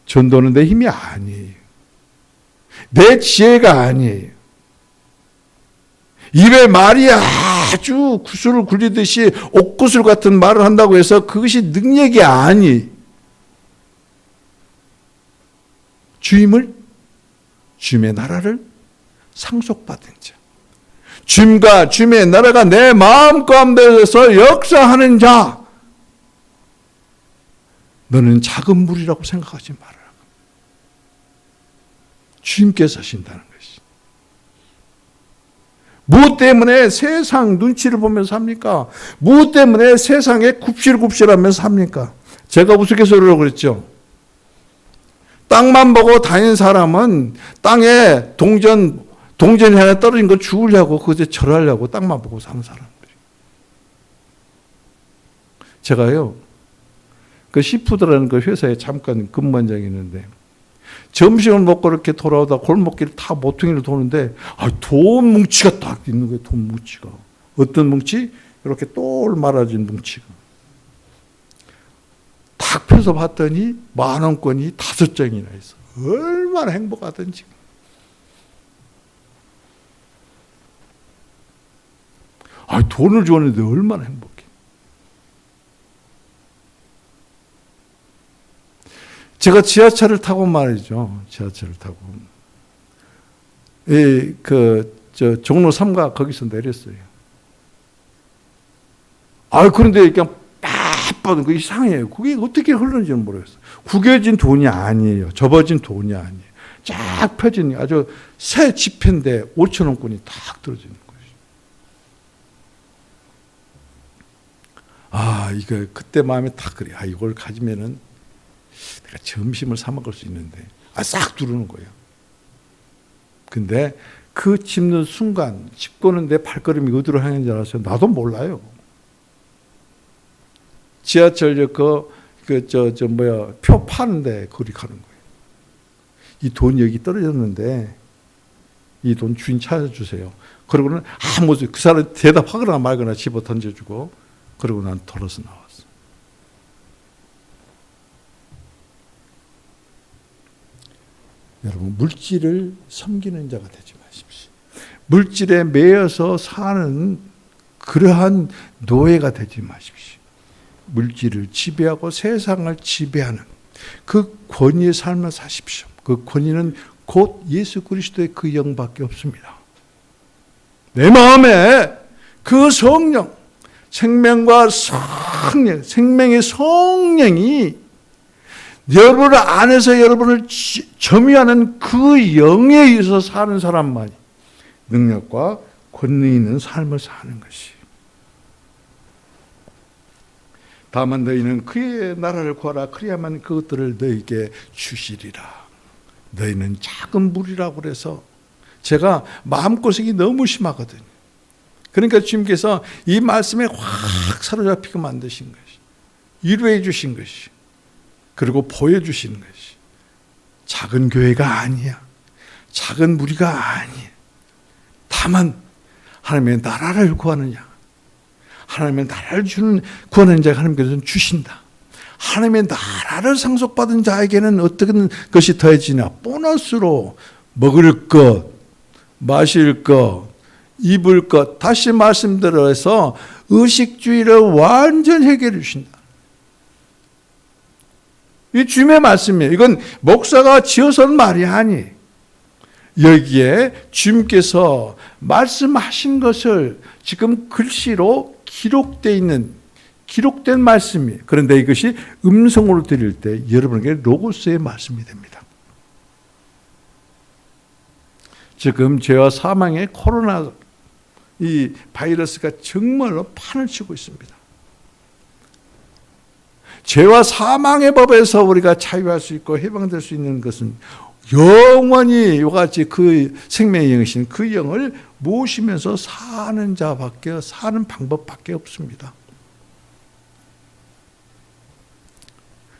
전도는 내 힘이 아니에요. 내 지혜가 아니에요. 입에 말이 아주 구슬을 굴리듯이 옥구슬 같은 말을 한다고 해서 그것이 능력이 아니. 주님의 나라를 상속받은 자. 주님과 주님의 나라가 내 마음 가운데서 역사하는 자. 너는 작은 물이라고 생각하지 마라. 주님께서 하신다는 것이. 무엇 때문에 세상 눈치를 보면서 삽니까? 무엇 때문에 세상에 굽실굽실하면서 삽니까? 제가 우스갯소리로 그랬죠. 땅만 보고 다니는 사람은 땅에 동전이 하나 떨어진 거 주우려고, 그것에 절하려고 땅만 보고 사는 사람들이. 제가요, 그 시푸드라는 그 회사에 잠깐 근무한 적이 있는데, 점심을 먹고 이렇게 돌아오다 골목길을 다 모퉁이를 도는데, 돈 뭉치가 딱 있는 거예요. 돈 뭉치가. 어떤 뭉치? 이렇게 똘 말아진 뭉치가. 딱 펴서 봤더니 10,000원권이 5장이나 있어. 얼마나 행복하던지. 돈을 주었는데 얼마나 행복해. 제가 지하철을 타고 말이죠. 지하철을 타고. 종로 3가 거기서 내렸어요. 그런데 그냥 빡 그 이상해요. 그게 어떻게 흐르는지는 모르겠어요. 구겨진 돈이 아니에요. 접어진 돈이 아니에요. 쫙 펴진 아주 새 지폐인데 5,000원권이 딱 떨어지는 거예요. 이거 그때 마음에 딱 그래. 이걸 가지면은 내가 점심을 사 먹을 수 있는데, 싹 두르는 거예요. 근데 그 짚는 순간, 짚고는 내 발걸음이 어디로 향하는지 알았어요? 나도 몰라요. 지하철역 표 파는데 거기 가는 거예요. 이 돈 여기 떨어졌는데 이 돈 주인 찾아주세요. 그러고는 그 사람 대답하거나 말거나 집어 던져주고, 그러고 난 돌아서 나왔어. 여러분, 물질을 섬기는 자가 되지 마십시오. 물질에 매여서 사는 그러한 노예가 되지 마십시오. 물질을 지배하고 세상을 지배하는 그 권위의 삶을 사십시오. 그 권위는 곧 예수 그리스도의 그 영밖에 없습니다. 내 마음에 그 성령, 생명과 성령, 생명의 성령이 여러분 안에서 여러분을 점유하는 그 영에 의해서 사는 사람만이 능력과 권위 있는 삶을 사는 것이. 다만 너희는 그의 나라를 구하라. 그래야만 그것들을 너희에게 주시리라. 너희는 작은 물이라고 그래서 제가 마음고생이 너무 심하거든요. 그러니까 주님께서 이 말씀에 확 사로잡히게 만드신 것이, 위로해 주신 것이, 그리고 보여주시는 것이 작은 교회가 아니야. 작은 무리가 아니야. 다만 하나님의 나라를 구하느냐. 하나님의 나라를 구하는 자가 하나님께서는 주신다. 하나님의 나라를 상속받은 자에게는 어떤 것이 더해지냐. 보너스로 먹을 것, 마실 것, 입을 것. 다시 말씀드려서 의식주의를 완전히 해결해 주신다. 이 주님의 말씀이에요. 이건 목사가 지어선 말이 아니에요. 여기에 주님께서 말씀하신 것을 지금 글씨로 기록된 말씀이에요. 그런데 이것이 음성으로 드릴 때 여러분에게 로고스의 말씀이 됩니다. 지금 죄와 사망의 코로나 이 바이러스가 정말로 판을 치고 있습니다. 죄와 사망의 법에서 우리가 자유할 수 있고 해방될 수 있는 것은 영원히 이와 같이 그 생명의 영이신 그 영을 모시면서 사는 자밖에, 사는 방법밖에 없습니다.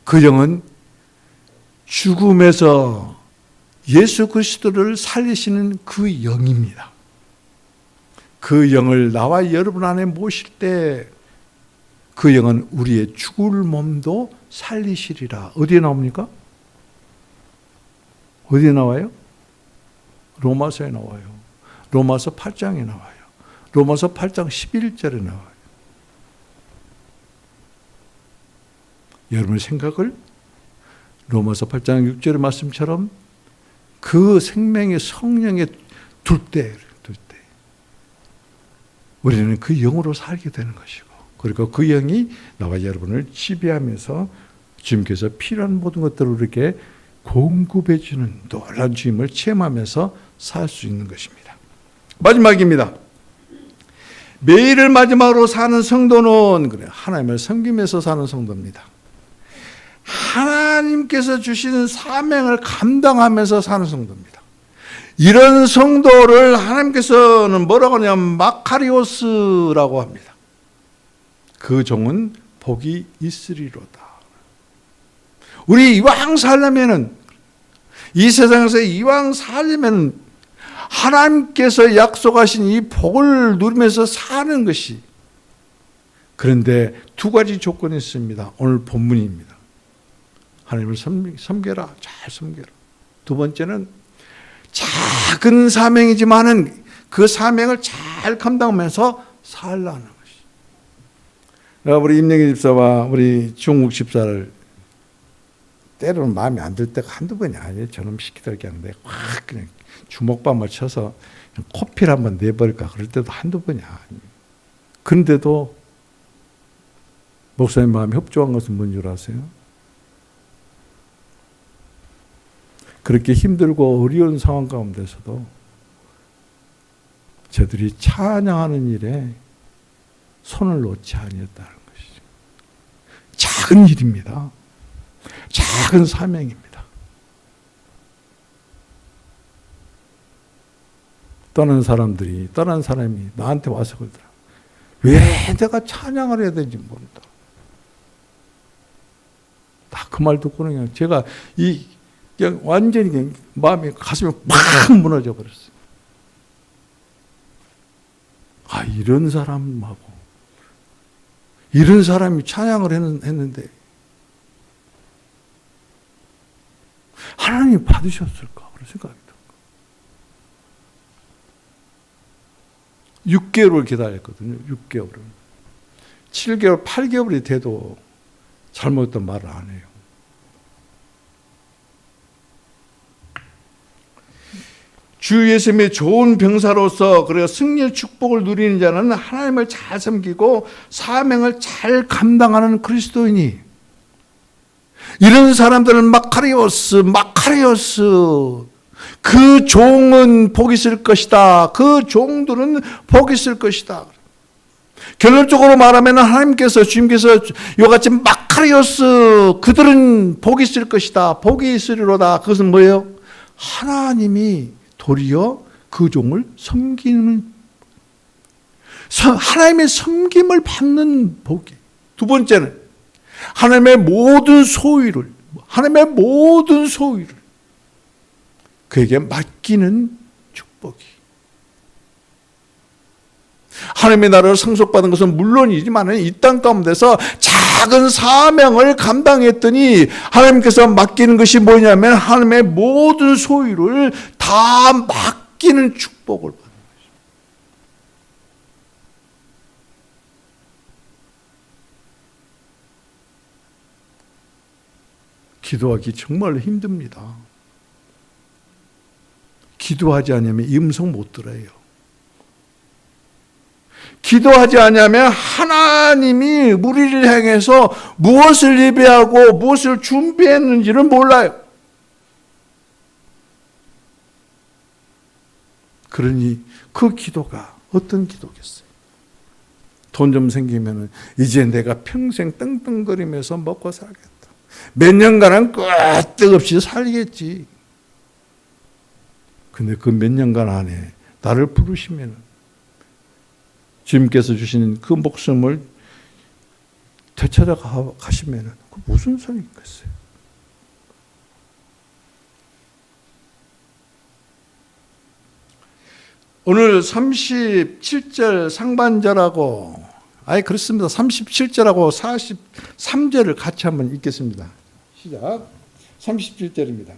그 영은 죽음에서 예수 그리스도를 살리시는 그 영입니다. 그 영을 나와 여러분 안에 모실 때 그 영은 우리의 죽을 몸도 살리시리라. 어디에 나옵니까? 어디에 나와요? 로마서에 나와요. 로마서 8장에 나와요. 로마서 8장 11절에 나와요. 여러분의 생각을 로마서 8장 6절의 말씀처럼 그 생명의 성령에 둘 때 우리는 그 영으로 살게 되는 것이고, 그리고 그 영이 나와 여러분을 지배하면서 주님께서 필요한 모든 것들을 이렇게 공급해 주는 놀라운 주님을 체험하면서 살 수 있는 것입니다. 마지막입니다. 매일을 마지막으로 사는 성도는 그래 하나님을 섬기면서 사는 성도입니다. 하나님께서 주시는 사명을 감당하면서 사는 성도입니다. 이런 성도를 하나님께서는 뭐라고 하냐면 마카리오스라고 합니다. 그 종은 복이 있으리로다. 우리 이왕 살려면은, 이 세상에서 이왕 살려면 하나님께서 약속하신 이 복을 누리면서 사는 것이, 그런데 두 가지 조건이 있습니다. 오늘 본문입니다. 하나님을 섬겨라. 잘 섬겨라. 두 번째는 작은 사명이지만은 그 사명을 잘 감당하면서 살라는 것이. 우리 임영희 집사와 우리 중국 집사를 때로는 마음에 안 들 때가 한두 번이 아니에요. 저놈 시키들게 하는데 확 그냥 주먹밥을 쳐서 코피를 한번 내버릴까 그럴 때도 한두 번이 아니에요. 그런데도 목사님 마음이 협조한 것은 뭔 줄 아세요? 그렇게 힘들고 어려운 상황 가운데서도 저들이 찬양하는 일에 손을 놓지 아니했다는 것이죠. 작은 일입니다. 작은 사명입니다. 떠난 사람이 나한테 와서 그러더라. 왜 내가 찬양을 해야 되는지 모른다. 다 그 말 듣고는 그냥 제가 그냥 완전히 그냥 마음이 가슴이 팍 무너져 버렸어요. 아, 이런 사람하고 이런 사람이 찬양을 했는데 하나님이 받으셨을까 그런 생각이 들어요. 6개월을 기다렸거든요. 6개월을. 7개월, 8개월이 돼도 잘못했던 말을 안 해요. 주 예수님의 좋은 병사로서 그리고 승리의 축복을 누리는 자는 하나님을 잘 섬기고 사명을 잘 감당하는 그리스도인이, 이런 사람들은 마카리오스 그 종은 복이 있을 것이다. 그 종들은 복이 있을 것이다. 결론적으로 말하면 하나님께서 주님께서 이와 같이 마카리오스 그들은 복이 있을 것이다. 복이 있으리로다. 그것은 뭐예요? 하나님이 도리어 그 종을 섬기는, 하나님의 섬김을 받는 복이. 두 번째는 하나님의 모든 소유를 그에게 맡기는 축복이. 하나님의 나라를 상속받은 것은 물론이지만 이 땅 가운데서 작은 사명을 감당했더니 하나님께서 맡기는 것이 뭐냐면 하나님의 모든 소유를 다 맡기는 축복을 받는 것입니다. 기도하기 정말 힘듭니다. 기도하지 않으면 음성 못 들어요. 기도하지 않으면 하나님이 우리를 향해서 무엇을 예배하고 무엇을 준비했는지를 몰라요. 그러니 그 기도가 어떤 기도겠어요? 돈 좀 생기면은 이제 내가 평생 떵떵거리면서 먹고 살겠다. 몇 년간은 끄떡없이 살겠지. 근데 그 몇 년간 안에 나를 부르시면은 주님께서 주신 그 목숨을 되찾아 가시면은 그 무슨 소용이 있겠어요? 오늘 37절 상반절하고 그렇습니다. 37절하고 43절을 같이 한번 읽겠습니다. 시작. 37절입니다.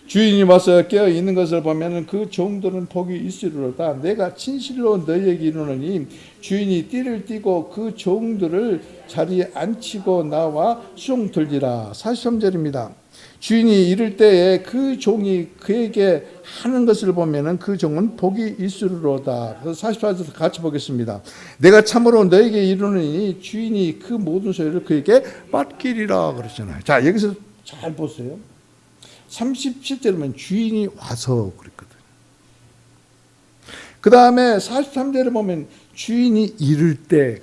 주인이 와서 깨어 있는 것을 보면 그 종들은 복이 있으리로다. 내가 진실로 너희에게 이르노니 주인이 띠를 띠고 그 종들을 자리에 앉히고 나와 수종 들리라. 43절입니다. 주인이 이를 때에 그 종이 그에게 하는 것을 보면 그 종은 복이 있으리로다. 그래서 44절 같이 보겠습니다. 내가 참으로 너에게 이르노니 주인이 그 모든 소유를 그에게 맡기리라 그랬잖아요. 자, 여기서 잘 보세요. 37절이면 주인이 와서 그랬거든요. 그 다음에 43절에 보면 주인이 이를 때,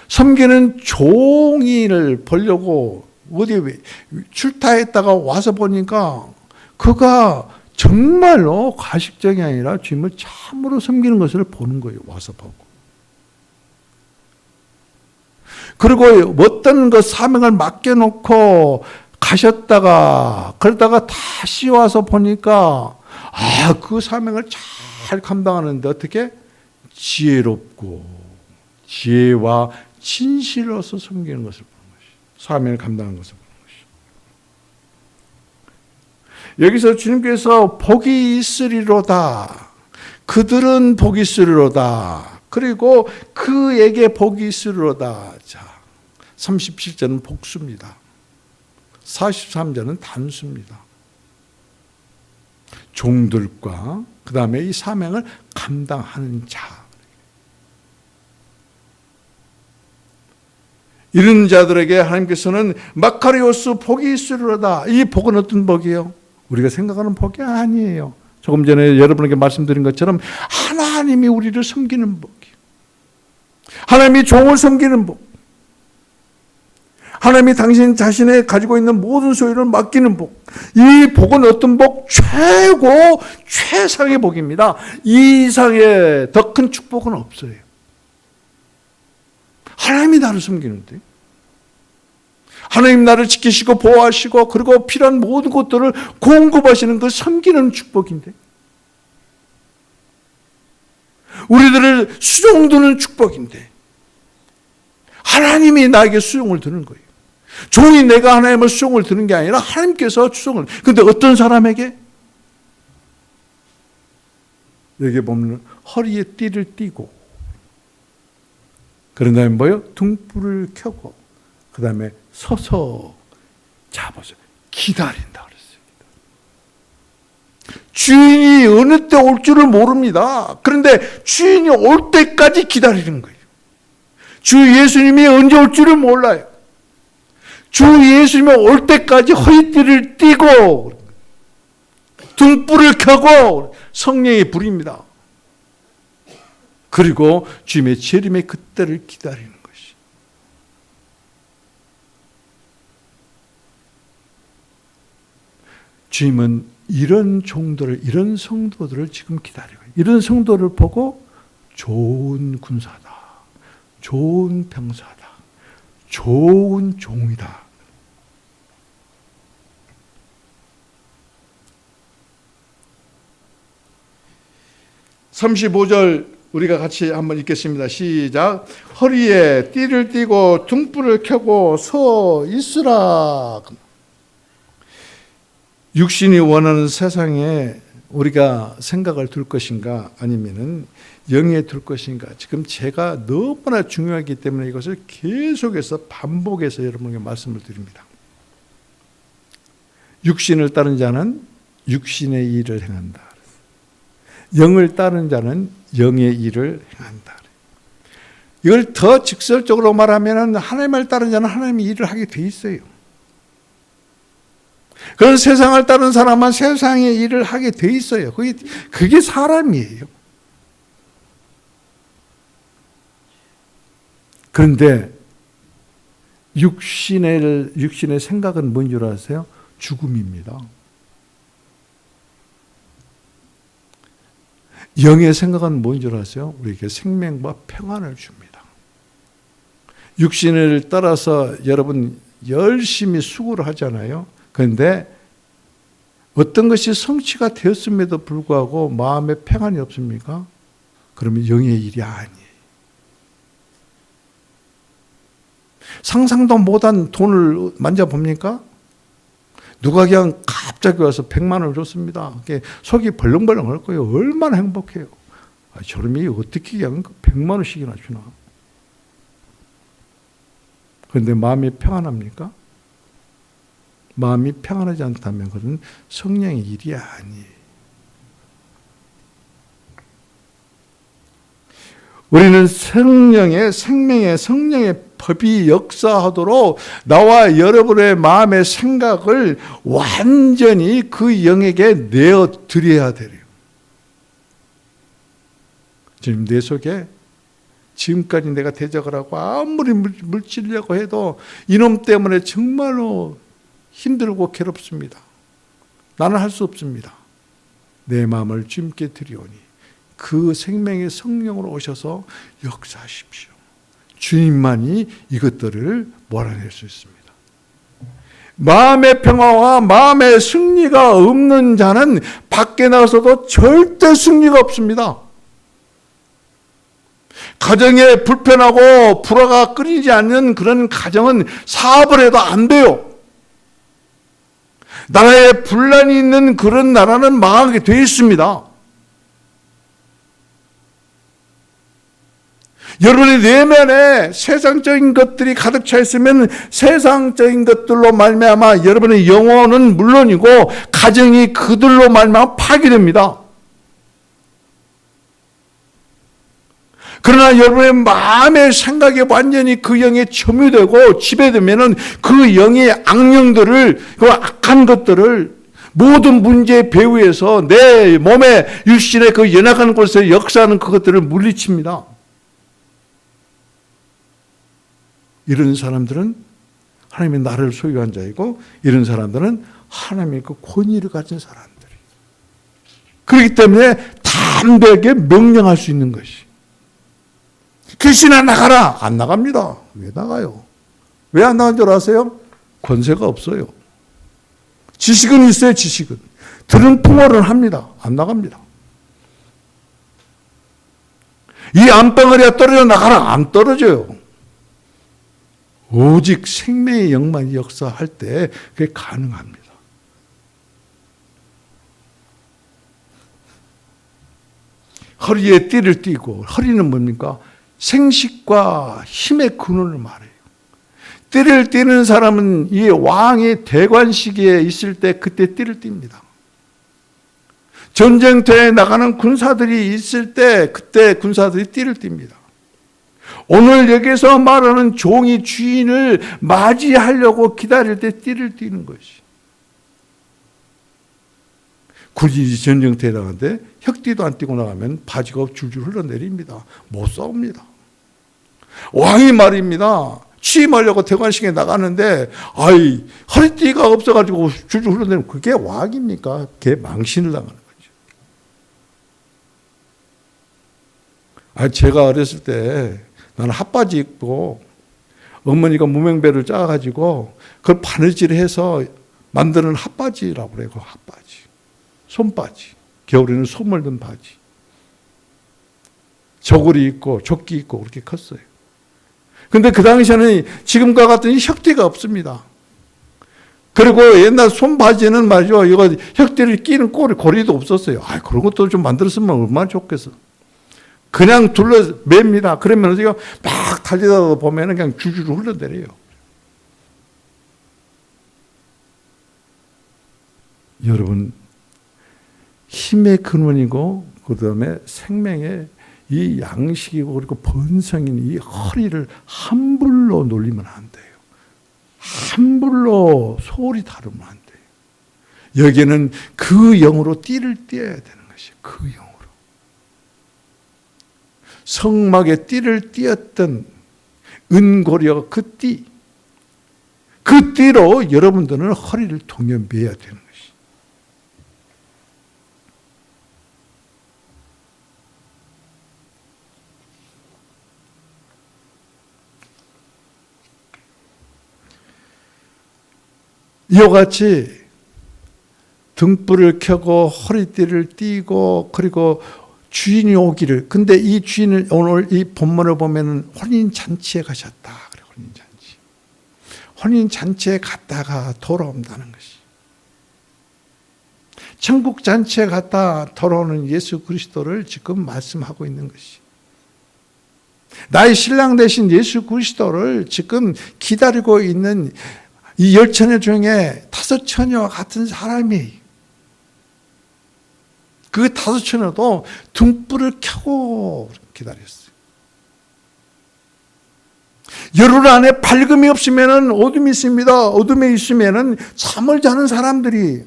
섬기는 종이를 보려고 어디 출타했다가 와서 보니까 그가 정말로 가식적이 아니라 주님을 참으로 섬기는 것을 보는 거예요. 와서 보고. 그리고 어떤 그 사명을 맡겨놓고 가셨다가 그러다가 다시 와서 보니까 그 사명을 잘 감당하는데 어떻게? 지혜롭고 지혜와 진실로서 섬기는 것을 보는 것이죠. 사명을 감당하는 것을 보는 것이죠. 여기서 주님께서 복이 있으리로다. 그들은 복이 있으리로다. 그리고 그에게 복이 있으리로다. 자, 37절은 복수입니다. 43절은 단수입니다. 종들과 그 다음에 이 사명을 감당하는 자. 이런 자들에게 하나님께서는 마카리오스 복이 있으리로다. 이 복은 어떤 복이에요? 우리가 생각하는 복이 아니에요. 조금 전에 여러분에게 말씀드린 것처럼 하나님이 우리를 섬기는 복이에요. 하나님이 종을 섬기는 복. 하나님이 당신 자신의 가지고 있는 모든 소유를 맡기는 복. 이 복은 어떤 복? 최고 최상의 복입니다. 이 이상의 더 큰 축복은 없어요. 하나님이 나를 섬기는데, 하나님 나를 지키시고 보호하시고 그리고 필요한 모든 것들을 공급하시는 그 섬기는 축복인데, 우리들을 수종 두는 축복인데, 하나님이 나에게 수종을 드는 거예요. 종이 내가 하나님을 수종을 드는 게 아니라 하나님께서 수종을. 그런데 어떤 사람에게? 여기 보면 허리에 띠를 띠고, 그런 다음에 뭐요? 등불을 켜고, 그 다음에 서서 잡아서 기다린다 그랬어요. 주인이 어느 때 올 줄을 모릅니다. 그런데 주인이 올 때까지 기다리는 거예요. 주 예수님이 언제 올 줄을 몰라요. 주 예수님이 올 때까지 허리띠를 띠고 등불을 켜고 성령의 불입니다. 그리고 주님의 재림의 그때를 기다리는 것이. 주님은 이런 종들을, 이런 성도들을 지금 기다리고, 이런 성도를 보고 좋은 군사다, 좋은 병사다, 좋은 종이다. (35절) 우리가 같이 한번 읽겠습니다. 시작. 허리에 띠를 띠고 등불을 켜고 서 있으라. 육신이 원하는 세상에 우리가 생각을 둘 것인가 아니면은 영에 둘 것인가. 지금 제가 너무나 중요하기 때문에 이것을 계속해서 반복해서 여러분에게 말씀을 드립니다. 육신을 따른 자는 육신의 일을 행한다. 영을 따른 자는 영의 일을 행한다. 이걸 더 직설적으로 말하면 하나님을 따른 자는 하나님의 일을 하게 돼 있어요. 그런 세상을 따르는 사람은 세상의 일을 하게 돼 있어요. 그게 사람이에요. 그런데 육신의 생각은 뭔 줄 아세요? 죽음입니다. 영의 생각은 뭔 줄 아세요? 우리에게 생명과 평안을 줍니다. 육신을 따라서 여러분 열심히 수고를 하잖아요. 그런데 어떤 것이 성취가 되었음에도 불구하고 마음에 평안이 없습니까? 그러면 영의 일이 아니에요. 상상도 못한 돈을 만져봅니까? 누가 그냥 갑자기 와서 100만 원을 줬습니다. 속이 벌렁벌렁 할 거예요. 얼마나 행복해요. 저놈이 어떻게 그냥 100만 원씩이나 주나. 그런데 마음이 평안합니까? 마음이 평안하지 않다면 그건 성령의 일이 아니에요. 우리는 생명의 성령의 법이 역사하도록 나와 여러분의 마음의 생각을 완전히 그 영에게 내어드려야 돼요. 지금 내 속에 지금까지 내가 대적을 하고 아무리 물치려고 해도 이놈 때문에 정말로 힘들고 괴롭습니다. 나는 할 수 없습니다. 내 마음을 주님께 드리오니 그 생명의 성령으로 오셔서 역사하십시오. 주님만이 이것들을 몰아낼 수 있습니다. 마음의 평화와 마음의 승리가 없는 자는 밖에 나가서도 절대 승리가 없습니다. 가정에 불편하고 불화가 끊이지 않는 그런 가정은 사업을 해도 안 돼요. 나라에 분란이 있는 그런 나라는 망하게 되어 있습니다. 여러분의 내면에 세상적인 것들이 가득 차 있으면 세상적인 것들로 말미암아 여러분의 영혼은 물론이고 가정이 그들로 말미암아 파괴됩니다. 그러나 여러분의 마음의 생각이 완전히 그 영에 점유되고 지배되면은 그 영의 악령들을, 그 악한 것들을 모든 문제의 배후에서 내 몸의 육신의 그 연약한 곳에 역사하는 그것들을 물리칩니다. 이런 사람들은 하나님의 나를 소유한 자이고 이런 사람들은 하나님의 그 권위를 가진 사람들이에요. 그렇기 때문에 담대하게 명령할 수 있는 것이. 귀신아 나가라! 안 나갑니다. 왜 나가요? 왜 안 나간 줄 아세요? 권세가 없어요. 지식은 있어요. 지식은. 들은 풍어는 합니다. 안 나갑니다. 이 암덩어리가 떨어져 나가라! 안 떨어져요. 오직 생명의 영만이 역사할 때 그게 가능합니다. 허리에 띠를 띠고, 허리는 뭡니까? 생식과 힘의 근원을 말해요. 띠를 띠는 사람은 이 왕이 대관 시기에 있을 때 그때 띠를 띱니다. 전쟁터에 나가는 군사들이 있을 때 그때 군사들이 띠를 띱니다. 오늘 여기서 말하는 종이 주인을 맞이하려고 기다릴 때 띠를 띠는 것이. 군인이 전쟁터에 나가는데 혁띠도 안 띠고 나가면 바지가 줄줄 흘러내립니다. 못 싸웁니다. 왕이 말입니다. 취임하려고 대관식에 나가는데 허리띠가 없어가지고 줄줄 흘러내리면 그게 왕입니까? 그게 망신을 당하는 거죠. 제가 어렸을 때 나는 핫바지 입고 어머니가 무명배를 짜가지고 그걸 바느질해서 만드는 핫바지라고 그래요. 그 핫바지. 손바지. 겨울에는 솜을 든 바지. 저고리 입고 조끼 입고 그렇게 컸어요. 근데 그 당시에는 지금과 같은 혁띠가 없습니다. 그리고 옛날 손바지는 말이죠. 이거 혁띠를 끼는 고리도 없었어요. 그런 것도 좀 만들었으면 얼마나 좋겠어. 그냥 둘러 맵니다. 그러면 우리가 막 달리다 보면 그냥 줄줄 흘러내려요. 여러분, 힘의 근원이고 그 다음에 생명의 이 양식이고 그리고 본성인 이 허리를 함부로 놀리면 안 돼요. 함부로 소홀히 다루면 안 돼요. 여기에는 그 영으로 띠를 띄어야 되는 것이에요. 그 영으로. 성막에 띠를 띄었던 은고리와 그 띠, 그 띠로 여러분들은 허리를 동여 매야 되는 것이에요. 이와 같이 등불을 켜고 허리띠를 띠고 그리고 주인이 오기를, 근데 이 주인은 오늘 이 본문을 보면은 혼인잔치에 가셨다. 그래, 혼인잔치. 혼인잔치에 갔다가 돌아온다는 것이. 천국잔치에 갔다 돌아오는 예수 그리스도를 지금 말씀하고 있는 것이. 나의 신랑 되신 예수 그리스도를 지금 기다리고 있는 이 10처녀 중에 5처녀와 같은 사람이, 그 5처녀도 등불을 켜고 기다렸어요. 열흘 안에 밝음이 없으면 어둠이 있습니다. 어둠에 있으면 잠을 자는 사람들이,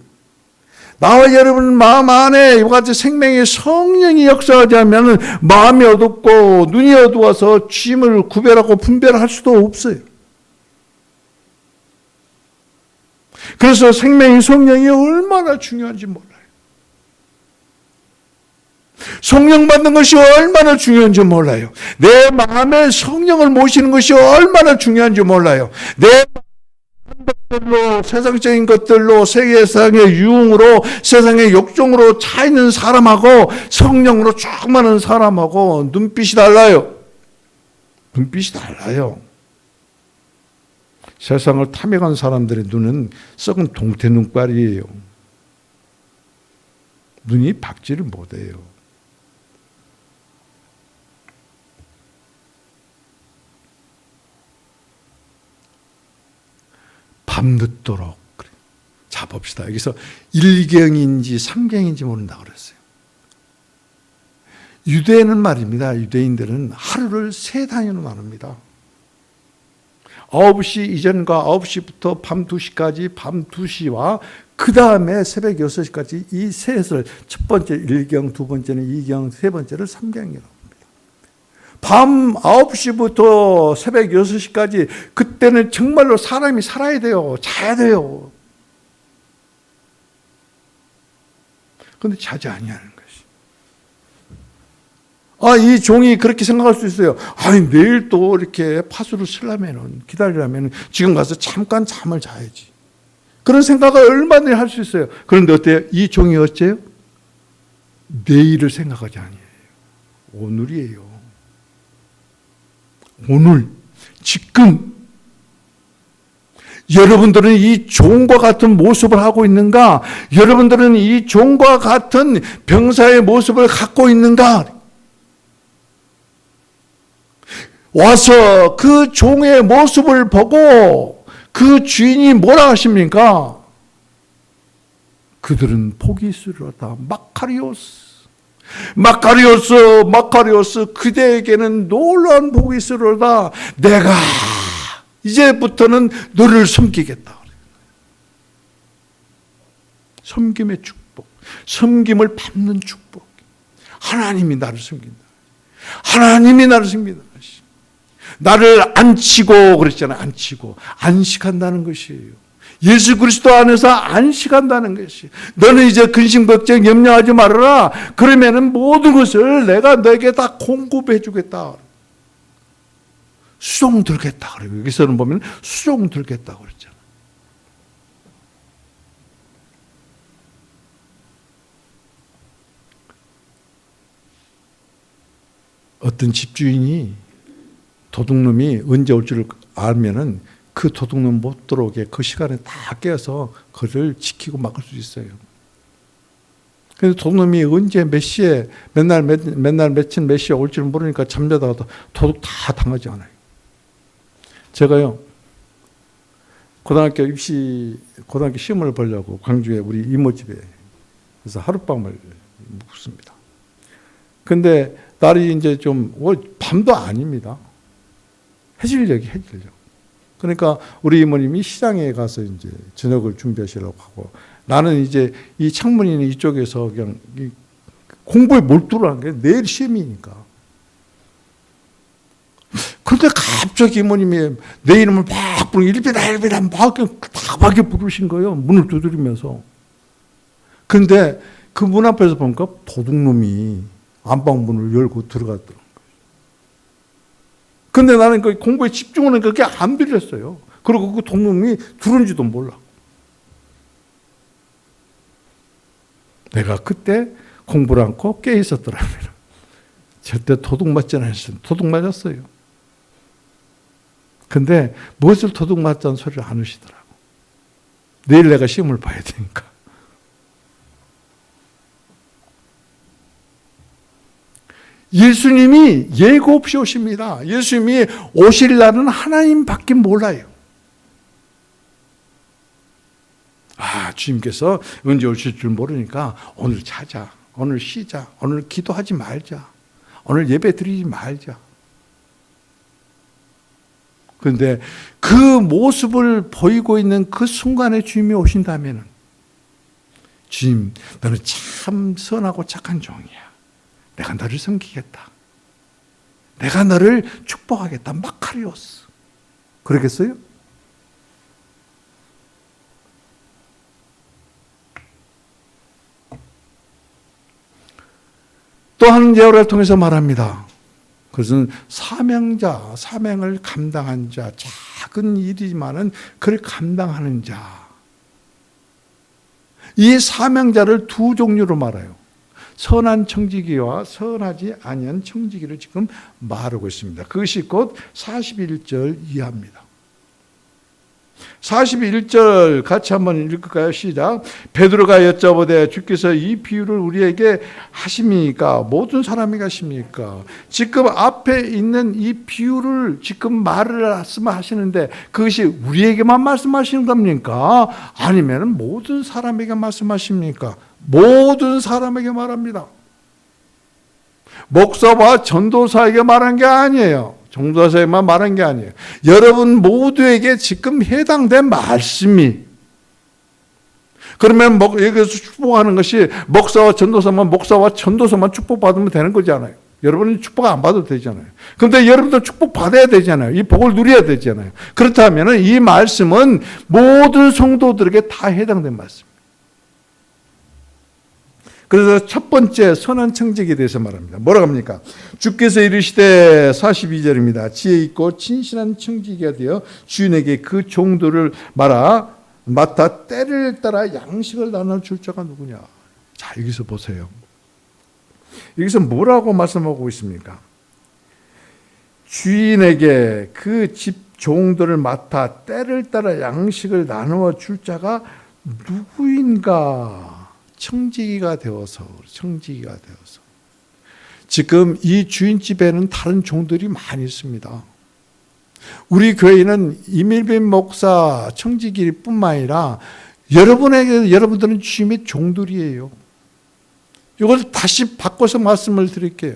나와 여러분 마음 안에 이와 같이 생명의 성령이 역사하지 않으면 마음이 어둡고 눈이 어두워서 주임을 구별하고 분별할 수도 없어요. 그래서 생명의 성령이 얼마나 중요한지 몰라요. 성령 받는 것이 얼마나 중요한지 몰라요. 내 마음에 성령을 모시는 것이 얼마나 중요한지 몰라요. 내 것들로, 세상적인 것들로, 세상의 유흥으로, 세상의 욕정으로 차 있는 사람하고 성령으로 충만한 사람하고 눈빛이 달라요. 눈빛이 달라요. 세상을 탐해간 사람들의 눈은 썩은 동태 눈깔이에요. 눈이 박지를 못해요. 밤늦도록. 자, 봅시다. 여기서 1경인지 3경인지 모른다고 그랬어요. 유대인은 말입니다. 유대인들은 하루를 3단위로 나눕니다. 9시 이전과 9시부터 밤 2시까지, 밤 2시와 그 다음에 새벽 6시까지 이 셋을, 첫 번째 1경, 두 번째는 2경, 세 번째를 3경이라고 합니다. 밤 9시부터 새벽 6시까지, 그때는 정말로 사람이 살아야 돼요. 자야 돼요. 그런데 자지 아니하는 것이. 이 종이 그렇게 생각할 수 있어요. 내일 또 이렇게 파수를 쓰려면, 기다리려면 지금 가서 잠깐 잠을 자야지. 그런 생각을 얼마든지 할 수 있어요. 그런데 어때요? 이 종이 어째요? 내일을 생각하지 아니에요. 오늘이에요. 오늘, 지금. 여러분들은 이 종과 같은 모습을 하고 있는가? 여러분들은 이 종과 같은 병사의 모습을 갖고 있는가? 와서 그 종의 모습을 보고 그 주인이 뭐라 하십니까? 그들은 복이 있으리로다. 마카리오스, 그대에게는 놀라운 복이 있으리로다. 내가 이제부터는 너를 섬기겠다. 섬김의 축복, 섬김을 받는 축복. 하나님이 나를 섬긴다. 하나님이 나를 섬긴다. 나를 안치고 그랬잖아요. 안치고 안식한다는 것이에요. 예수 그리스도 안에서 안식한다는 것이. 너는 이제 근심 걱정 염려하지 말아라. 그러면은 모든 것을 내가 너에게 다 공급해 주겠다. 수종 들겠다. 그리고 여기서는 보면 수종 들겠다고 그랬잖아요. 어떤 집주인이 도둑놈이 언제 올 줄 알면은 그 도둑놈 못 들어오게 그 시간에 다 깨서 그를 지키고 막을 수 있어요. 그래서 도둑놈이 언제 몇 시에 맨날 며칠 몇 시에 올 줄 모르니까 잠자다가도 도둑 다 당하지 않아요. 제가요 고등학교 시험을 보려고 광주에 우리 이모 집에 그래서 하룻밤을 묵습니다. 근데 날이 이제 좀 밤도 아닙니다. 해질녘이. 그러니까 우리 이모님이 시장에 가서 이제 저녁을 준비하시려고 하고 나는 이제 이 창문이 있는 이쪽에서 그냥 공부에 몰두를 한 게 내일 시험이니까. 그런데 갑자기 이모님이 내 이름을 막 부르고 일비다 막 다하게 부르신 거예요. 문을 두드리면서. 그런데 그 문 앞에서 보니까 도둑놈이 안방문을 열고 들어갔더라고요. 근데 나는 그 공부에 집중하는 그게 안 들렸어요. 그리고 그 도둑놈이 들은지도 몰라. 내가 그때 공부를 않고 깨 있었더라면 절대 도둑 맞지 않았어요. 도둑 맞았어요. 근데 무엇을 도둑 맞자는 소리를 안 하시더라고. 내일 내가 시험을 봐야 되니까. 예수님이 예고 없이 오십니다. 예수님이 오실 날은 하나님밖에 몰라요. 주님께서 언제 오실 줄 모르니까 오늘 자자, 오늘 쉬자, 오늘 기도하지 말자, 오늘 예배 드리지 말자. 그런데 그 모습을 보이고 있는 그 순간에 주님이 오신다면, 주님, 너는 참 선하고 착한 종이야. 내가 너를 섬기겠다. 내가 너를 축복하겠다. 마카리오스. 그러겠어요? 또 한 예언을 통해서 말합니다. 그것은 사명을 감당한 자, 작은 일이지만은 그를 감당하는 자. 이 사명자를 두 종류로 말해요. 선한 청지기와 선하지 아니한 청지기를 지금 말하고 있습니다. 그것이 곧 41절 이하입니다. 41절 같이 한번 읽을까요? 시작. 베드로가 여쭤보되 주께서 이 비유를 우리에게 하십니까? 모든 사람에게 하십니까? 지금 앞에 있는 이 비유를 지금 말씀하시는데 그것이 우리에게만 말씀하시는 겁니까? 아니면 모든 사람에게 말씀하십니까? 모든 사람에게 말합니다. 목사와 전도사에게 말한 게 아니에요. 전도사에게만 말한 게 아니에요. 여러분 모두에게 지금 해당된 말씀이. 그러면 여기서 축복하는 것이 목사와 전도사만 축복받으면 되는 거잖아요. 여러분은 축복 안 받아도 되잖아요. 그런데 여러분도 축복 받아야 되잖아요. 이 복을 누려야 되잖아요. 그렇다면 이 말씀은 모든 성도들에게 다 해당된 말씀입니다. 그래서 첫 번째 선한 청지기에 대해서 말합니다. 뭐라고 합니까? 주께서 이르시되 42절입니다. 지혜 있고 진실한 청지기가 되어 주인에게 그 종들을 맡아 때를 따라 양식을 나눠줄 자가 누구냐. 자, 여기서 보세요. 여기서 뭐라고 말씀하고 있습니까? 주인에게 그 집 종들을 맡아 때를 따라 양식을 나누어 줄 자가 누구인가? 청지기가 되어서. 지금 이 주인집에는 다른 종들이 많이 있습니다. 우리 교회는 이밀빈 목사 청지기뿐만 아니라 여러분들은 주님의 종들이에요. 이걸 다시 바꿔서 말씀을 드릴게요.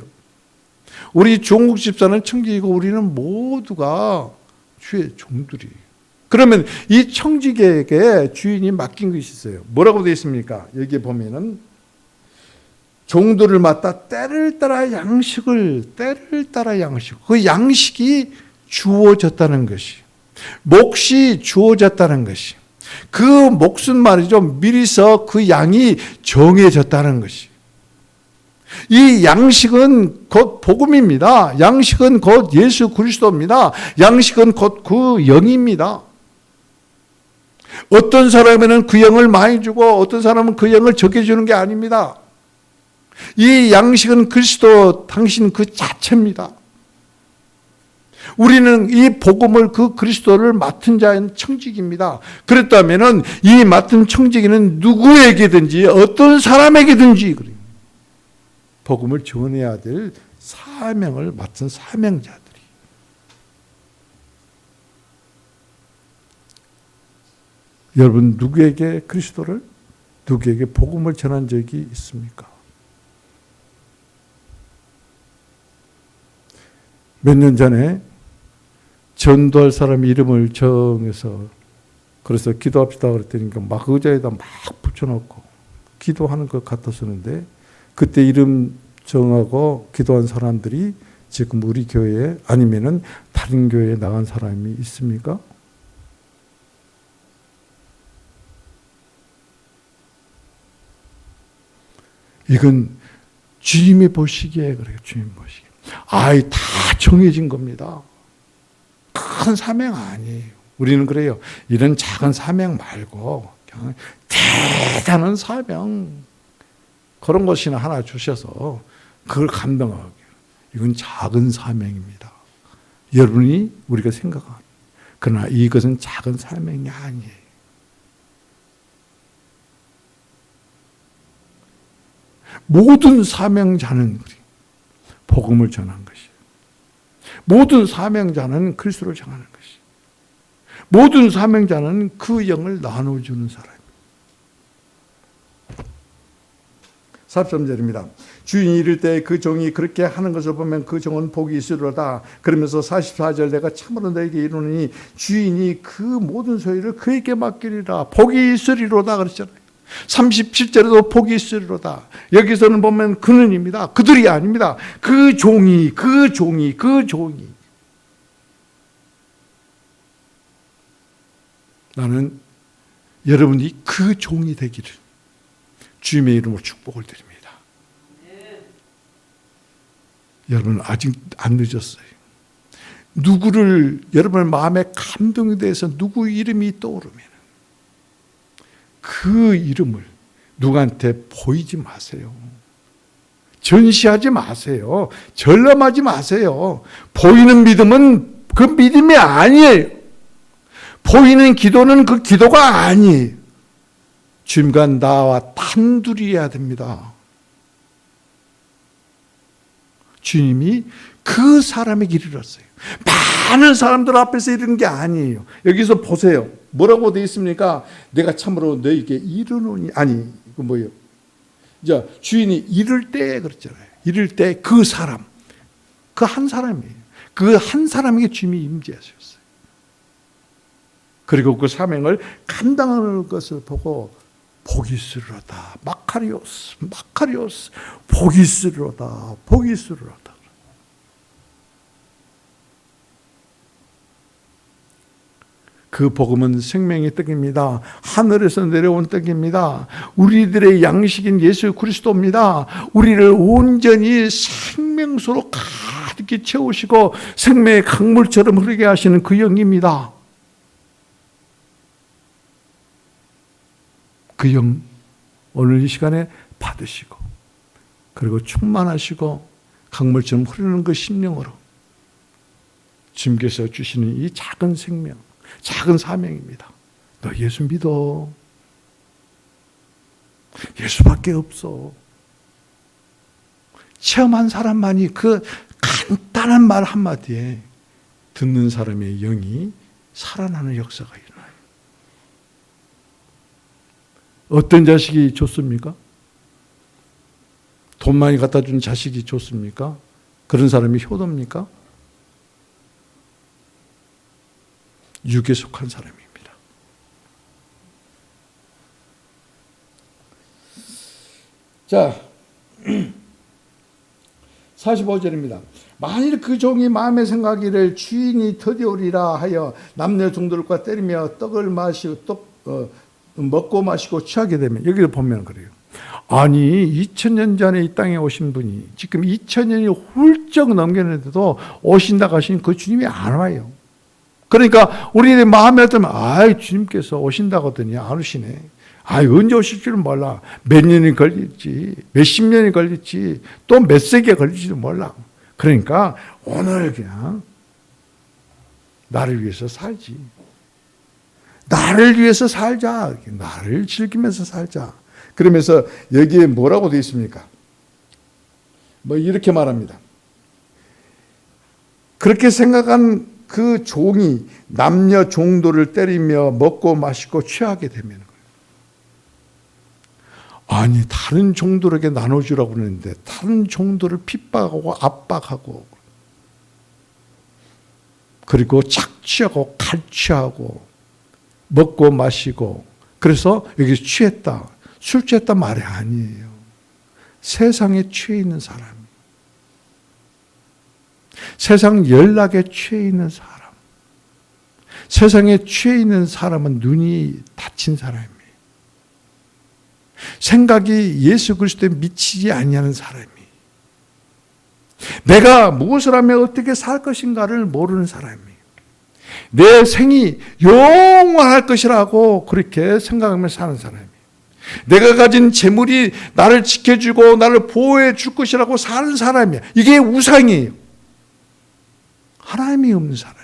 우리 종국 집사는 청지기고 우리는 모두가 주의 종들이에요. 그러면 이 청지기에게 주인이 맡긴 것이 있어요. 뭐라고 되어 있습니까? 여기 보면은 종들을 맡아 때를 따라 양식. 그 양식이 주어졌다는 것이, 몫이 주어졌다는 것이, 그 몫은 말이죠. 미리서 그 양이 정해졌다는 것이. 이 양식은 곧 복음입니다. 양식은 곧 예수 그리스도입니다. 양식은 곧 그 영입니다. 어떤 사람에는 그 영을 많이 주고 어떤 사람은 그 영을 적게 주는 게 아닙니다. 이 양식은 그리스도 당신 그 자체입니다. 우리는 이 복음을 그 그리스도를 맡은 자인 청지기입니다. 그렇다면 이 맡은 청지기는 누구에게든지 어떤 사람에게든지 복음을 전해야 될 사명을 맡은 사명자들이. 여러분 누구에게 그리스도를, 누구에게 복음을 전한 적이 있습니까? 몇 년 전에 전도할 사람 이름을 정해서 그래서 기도합시다 그랬더니 막 의자에다 막 붙여놓고 기도하는 것 같았었는데 그때 이름 정하고 기도한 사람들이 지금 우리 교회에 아니면은 다른 교회에 나간 사람이 있습니까? 이건 주님이 보시기에 그래요. 주님 보시기에. 다 정해진 겁니다. 큰 사명 아니에요. 우리는 그래요. 이런 작은 사명 말고 그냥 대단한 사명 그런 것이나 하나 주셔서 그걸 감당하게. 이건 작은 사명입니다. 여러분이 우리가 생각하는. 그러나 이것은 작은 사명이 아니에요. 모든 사명자는 복음을 전하는 것이에요. 모든 사명자는 그리스도를 전하는 것이에요. 모든 사명자는 그 영을 나눠주는 사람입니다. 43절입니다. 주인이 이를 때 그 종이 그렇게 하는 것을 보면 그 종은 복이 있으리로다. 그러면서 44절 내가 참으로 너에게 이르노니 주인이 그 모든 소유를 그에게 맡기리라. 복이 있으리로다 그랬잖아요. 37절에도 복이 있으리로다. 여기서는 보면 그는입니다. 그들이 아닙니다. 그 종이. 나는 여러분이 그 종이 되기를 주님의 이름으로 축복을 드립니다. 여러분 아직 안 늦었어요. 누구를 여러분의 마음에 감동에 대해서 누구 이름이 떠오르면 그 이름을 누구한테 보이지 마세요. 전시하지 마세요. 전람하지 마세요. 보이는 믿음은 그 믿음이 아니에요. 보이는 기도는 그 기도가 아니에요. 주님과 나와 단둘이 해야 됩니다. 주님이 그 사람에게 이르렀어요. 많은 사람들 앞에서 이런 게 아니에요. 여기서 보세요. 뭐라고 되어 있습니까? 내가 참으로 너에게 이르노니. 아니, 이거 뭐예요? 자, 주인이 이를 때 그랬잖아요. 이를 때 그 사람. 그 한 사람이에요. 그 한 사람에게 주님이 임재하셨어요. 그리고 그 사명을 감당하는 것을 보고 복이 있으리로다. 마카리오스. 복이 있으리로다. 그 복음은 생명의 떡입니다. 하늘에서 내려온 떡입니다. 우리들의 양식인 예수 그리스도입니다. 우리를 온전히 생명수로 가득히 채우시고 생명의 강물처럼 흐르게 하시는 그 영입니다. 그 영 오늘 이 시간에 받으시고 그리고 충만하시고 강물처럼 흐르는 그 심령으로 주님께서 주시는 이 작은 생명, 작은 사명입니다. 너 예수 믿어. 예수밖에 없어. 체험한 사람만이 그 간단한 말 한마디에 듣는 사람의 영이 살아나는 역사가 일어나요. 어떤 자식이 좋습니까? 돈 많이 갖다 준 자식이 좋습니까? 그런 사람이 효도입니까? 육에 속한 사람입니다. 자, 45절입니다. 만일 그 종이 마음에 생각이를 주인이 더디오리라 하여 남녀 종들과 때리며 떡을 마시고 먹고 마시고 취하게 되면 여기를 보면 그래요. 아니 2000년 전에 이 땅에 오신 분이 지금 2000년이 훌쩍 넘겼는데도 오신다 가신 그 주님이 안 와요. 그러니까 우리의 마음에 들면 주님께서 오신다고 하더니 안 오시네. 언제 오실 줄은 몰라. 몇 년이 걸릴지 몇십 년이 걸릴지 또 몇 세기가 걸릴지도 몰라. 그러니까 오늘 그냥 나를 위해서 살지. 나를 위해서 살자. 나를 즐기면서 살자. 그러면서 여기에 뭐라고 되어 있습니까? 이렇게 말합니다. 그렇게 생각한 그 종이 남녀 종도를 때리며 먹고 마시고 취하게 되면 아니 다른 종들에게 나눠주라고 그러는데 다른 종들을 핍박하고 압박하고 그리고 착취하고 갈취하고 먹고 마시고 그래서 여기 취했다. 술 취했다 말이 아니에요. 세상에 취해 있는 사람. 세상 연락에 취해 있는 사람. 세상에 취해 있는 사람은 눈이 닫힌 사람이에요. 생각이 예수 그리스도에 미치지 아니하는 사람이. 내가 무엇을 하면 어떻게 살 것인가를 모르는 사람이. 내 생이 영원할 것이라고 그렇게 생각하며 사는 사람이. 내가 가진 재물이 나를 지켜주고 나를 보호해 줄 것이라고 사는 사람이야. 이게 우상이에요. 하나님이 없는 사람.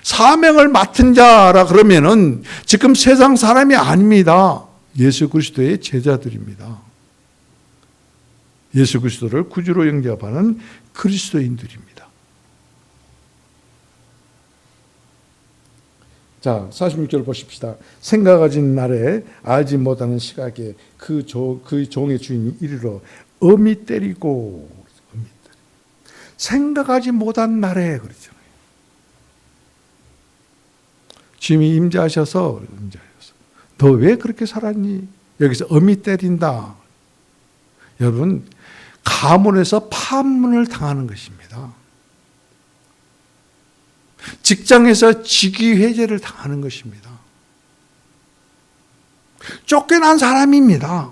사명을 맡은 자라 그러면은 지금 세상 사람이 아닙니다. 예수 그리스도의 제자들입니다. 예수 그리스도를 구주로 영접하는 그리스도인들입니다. 자, 46절 보십시다. 생각하진 날에 알지 못하는 시각에 그 종의 주인이 이르러 어미 때리고 생각하지 못한 날에 그러죠. 주님이 임재하셔서 너 왜 그렇게 살았니? 여기서 어미 때린다. 여러분, 가문에서 파문을 당하는 것입니다. 직장에서 직위해제를 당하는 것입니다. 쫓겨난 사람입니다.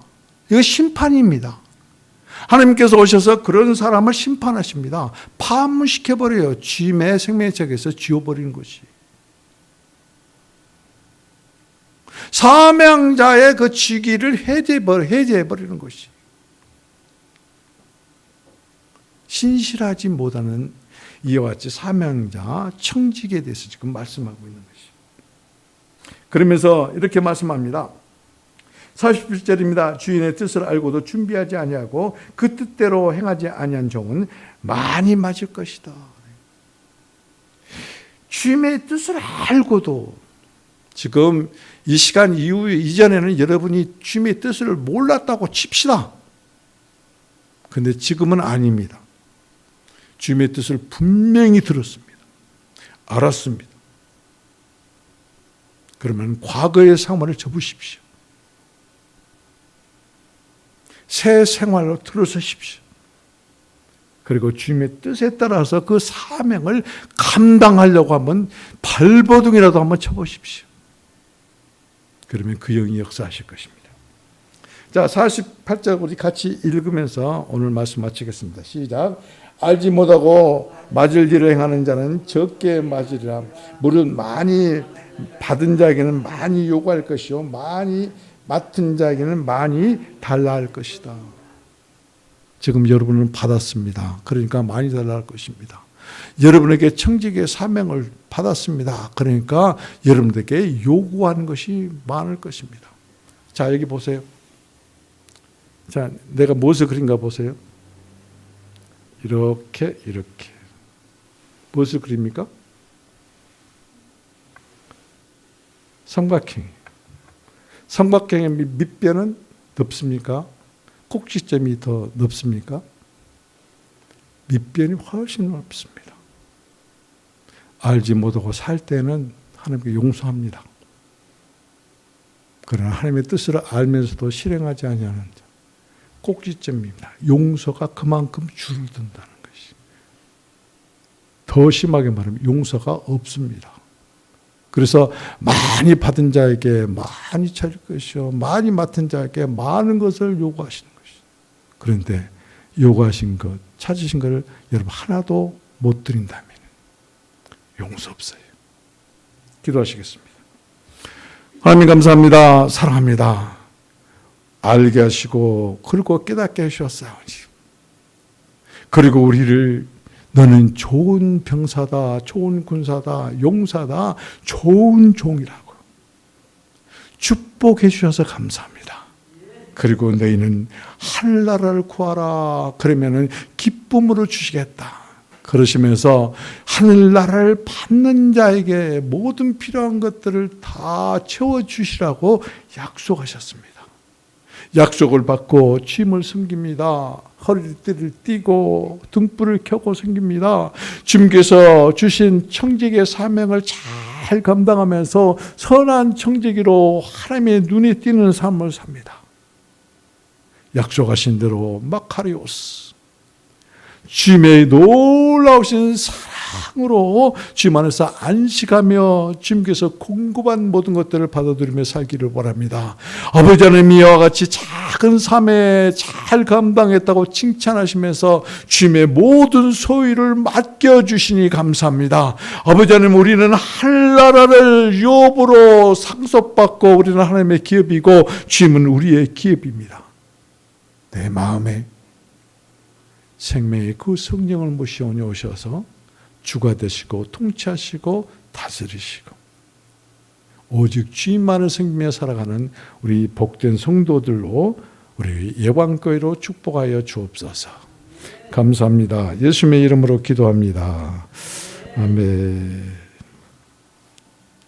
이거 심판입니다. 하나님께서 오셔서 그런 사람을 심판하십니다. 파문시켜버려요. 주님의 생명책에서 지워버리는 것이. 사명자의 그 직위를 해제해버리는 것이. 신실하지 못하는 이와 같이 사명자, 청직에 대해서 지금 말씀하고 있는 것이. 그러면서 이렇게 말씀합니다. 47절입니다. 주인의 뜻을 알고도 준비하지 아니하고 그 뜻대로 행하지 아니한 종은 많이 맞을 것이다. 주님의 뜻을 알고도 지금 이 시간 이후에 이전에는 여러분이 주님의 뜻을 몰랐다고 칩시다. 그런데 지금은 아닙니다. 주님의 뜻을 분명히 들었습니다. 알았습니다. 그러면 과거의 상황을 접으십시오. 새 생활로 들어서십시오. 그리고 주님의 뜻에 따라서 그 사명을 감당하려고 하면 발버둥이라도 한번 쳐보십시오. 그러면 그 영이 역사하실 것입니다. 자, 48절 우리 같이 읽으면서 오늘 말씀 마치겠습니다. 시작. 알지 못하고 맞을 일을 행하는 자는 적게 맞으리라. 물은 많이 받은 자에게는 많이 요구할 것이요 많이 맡은 자에게는 많이 달라 할 것이다. 지금 여러분은 받았습니다. 그러니까 많이 달라 할 것입니다. 여러분에게 청직의 사명을 받았습니다. 그러니까 여러분에게 요구하는 것이 많을 것입니다. 자, 여기 보세요. 자, 내가 무엇을 그린가 보세요. 이렇게. 무엇을 그립니까? 삼각형. 삼각형의 밑변은 넓습니까? 꼭지점이 더 넓습니까? 밑변이 훨씬 넓습니다. 알지 못하고 살 때는 하나님께 용서합니다. 그러나 하나님의 뜻을 알면서도 실행하지 아니하는 자. 꼭지점입니다. 용서가 그만큼 줄어든다는 것이. 더 심하게 말하면 용서가 없습니다. 그래서 많이 받은 자에게 많이 찾을 것이요 많이 맡은 자에게 많은 것을 요구하시는 것이죠. 그런데 요구하신 것, 찾으신 것을 여러분 하나도 못 드린다면 용서 없어요. 기도하시겠습니다. 하나님 감사합니다. 사랑합니다. 알게 하시고 그리고 깨닫게 하셨사오니 그리고 우리를 너는 좋은 병사다, 좋은 군사다, 용사다, 좋은 종이라고 축복해 주셔서 감사합니다. 그리고 너희는 하늘나라를 구하라. 그러면은 기쁨으로 주시겠다. 그러시면서 하늘나라를 받는 자에게 모든 필요한 것들을 다 채워주시라고 약속하셨습니다. 약속을 받고 주님을 섬깁니다. 허리띠를 띠고 등불을 켜고 섬깁니다. 주님께서 주신 청직의 사명을 잘 잘 감당하면서 선한 청지기로 하나님의 눈에 띄는 삶을 삽니다. 약속하신 대로 마카리오스, 주님의 놀라우신 사랑으로 주님 안에서 안식하며 주님께서 공급한 모든 것들을 받아들이며 살기를 바랍니다. 아버지 하나님, 이와 같이 작은 삶에 잘 감당했다고 칭찬하시면서 주님의 모든 소유를 맡겨주시니 감사합니다. 아버지 하나님, 우리는 하늘나라를 유업으로 상속받고 우리는 하나님의 기업이고 주님은 우리의 기업입니다. 내 마음에 생명의 그 성령을 모시오니 오셔서 주가 되시고 통치하시고 다스리시고 오직 주님만을 섬기며 살아가는 우리 복된 성도들로 우리 예방교회로 축복하여 주옵소서. 감사합니다. 예수님의 이름으로 기도합니다. 아멘.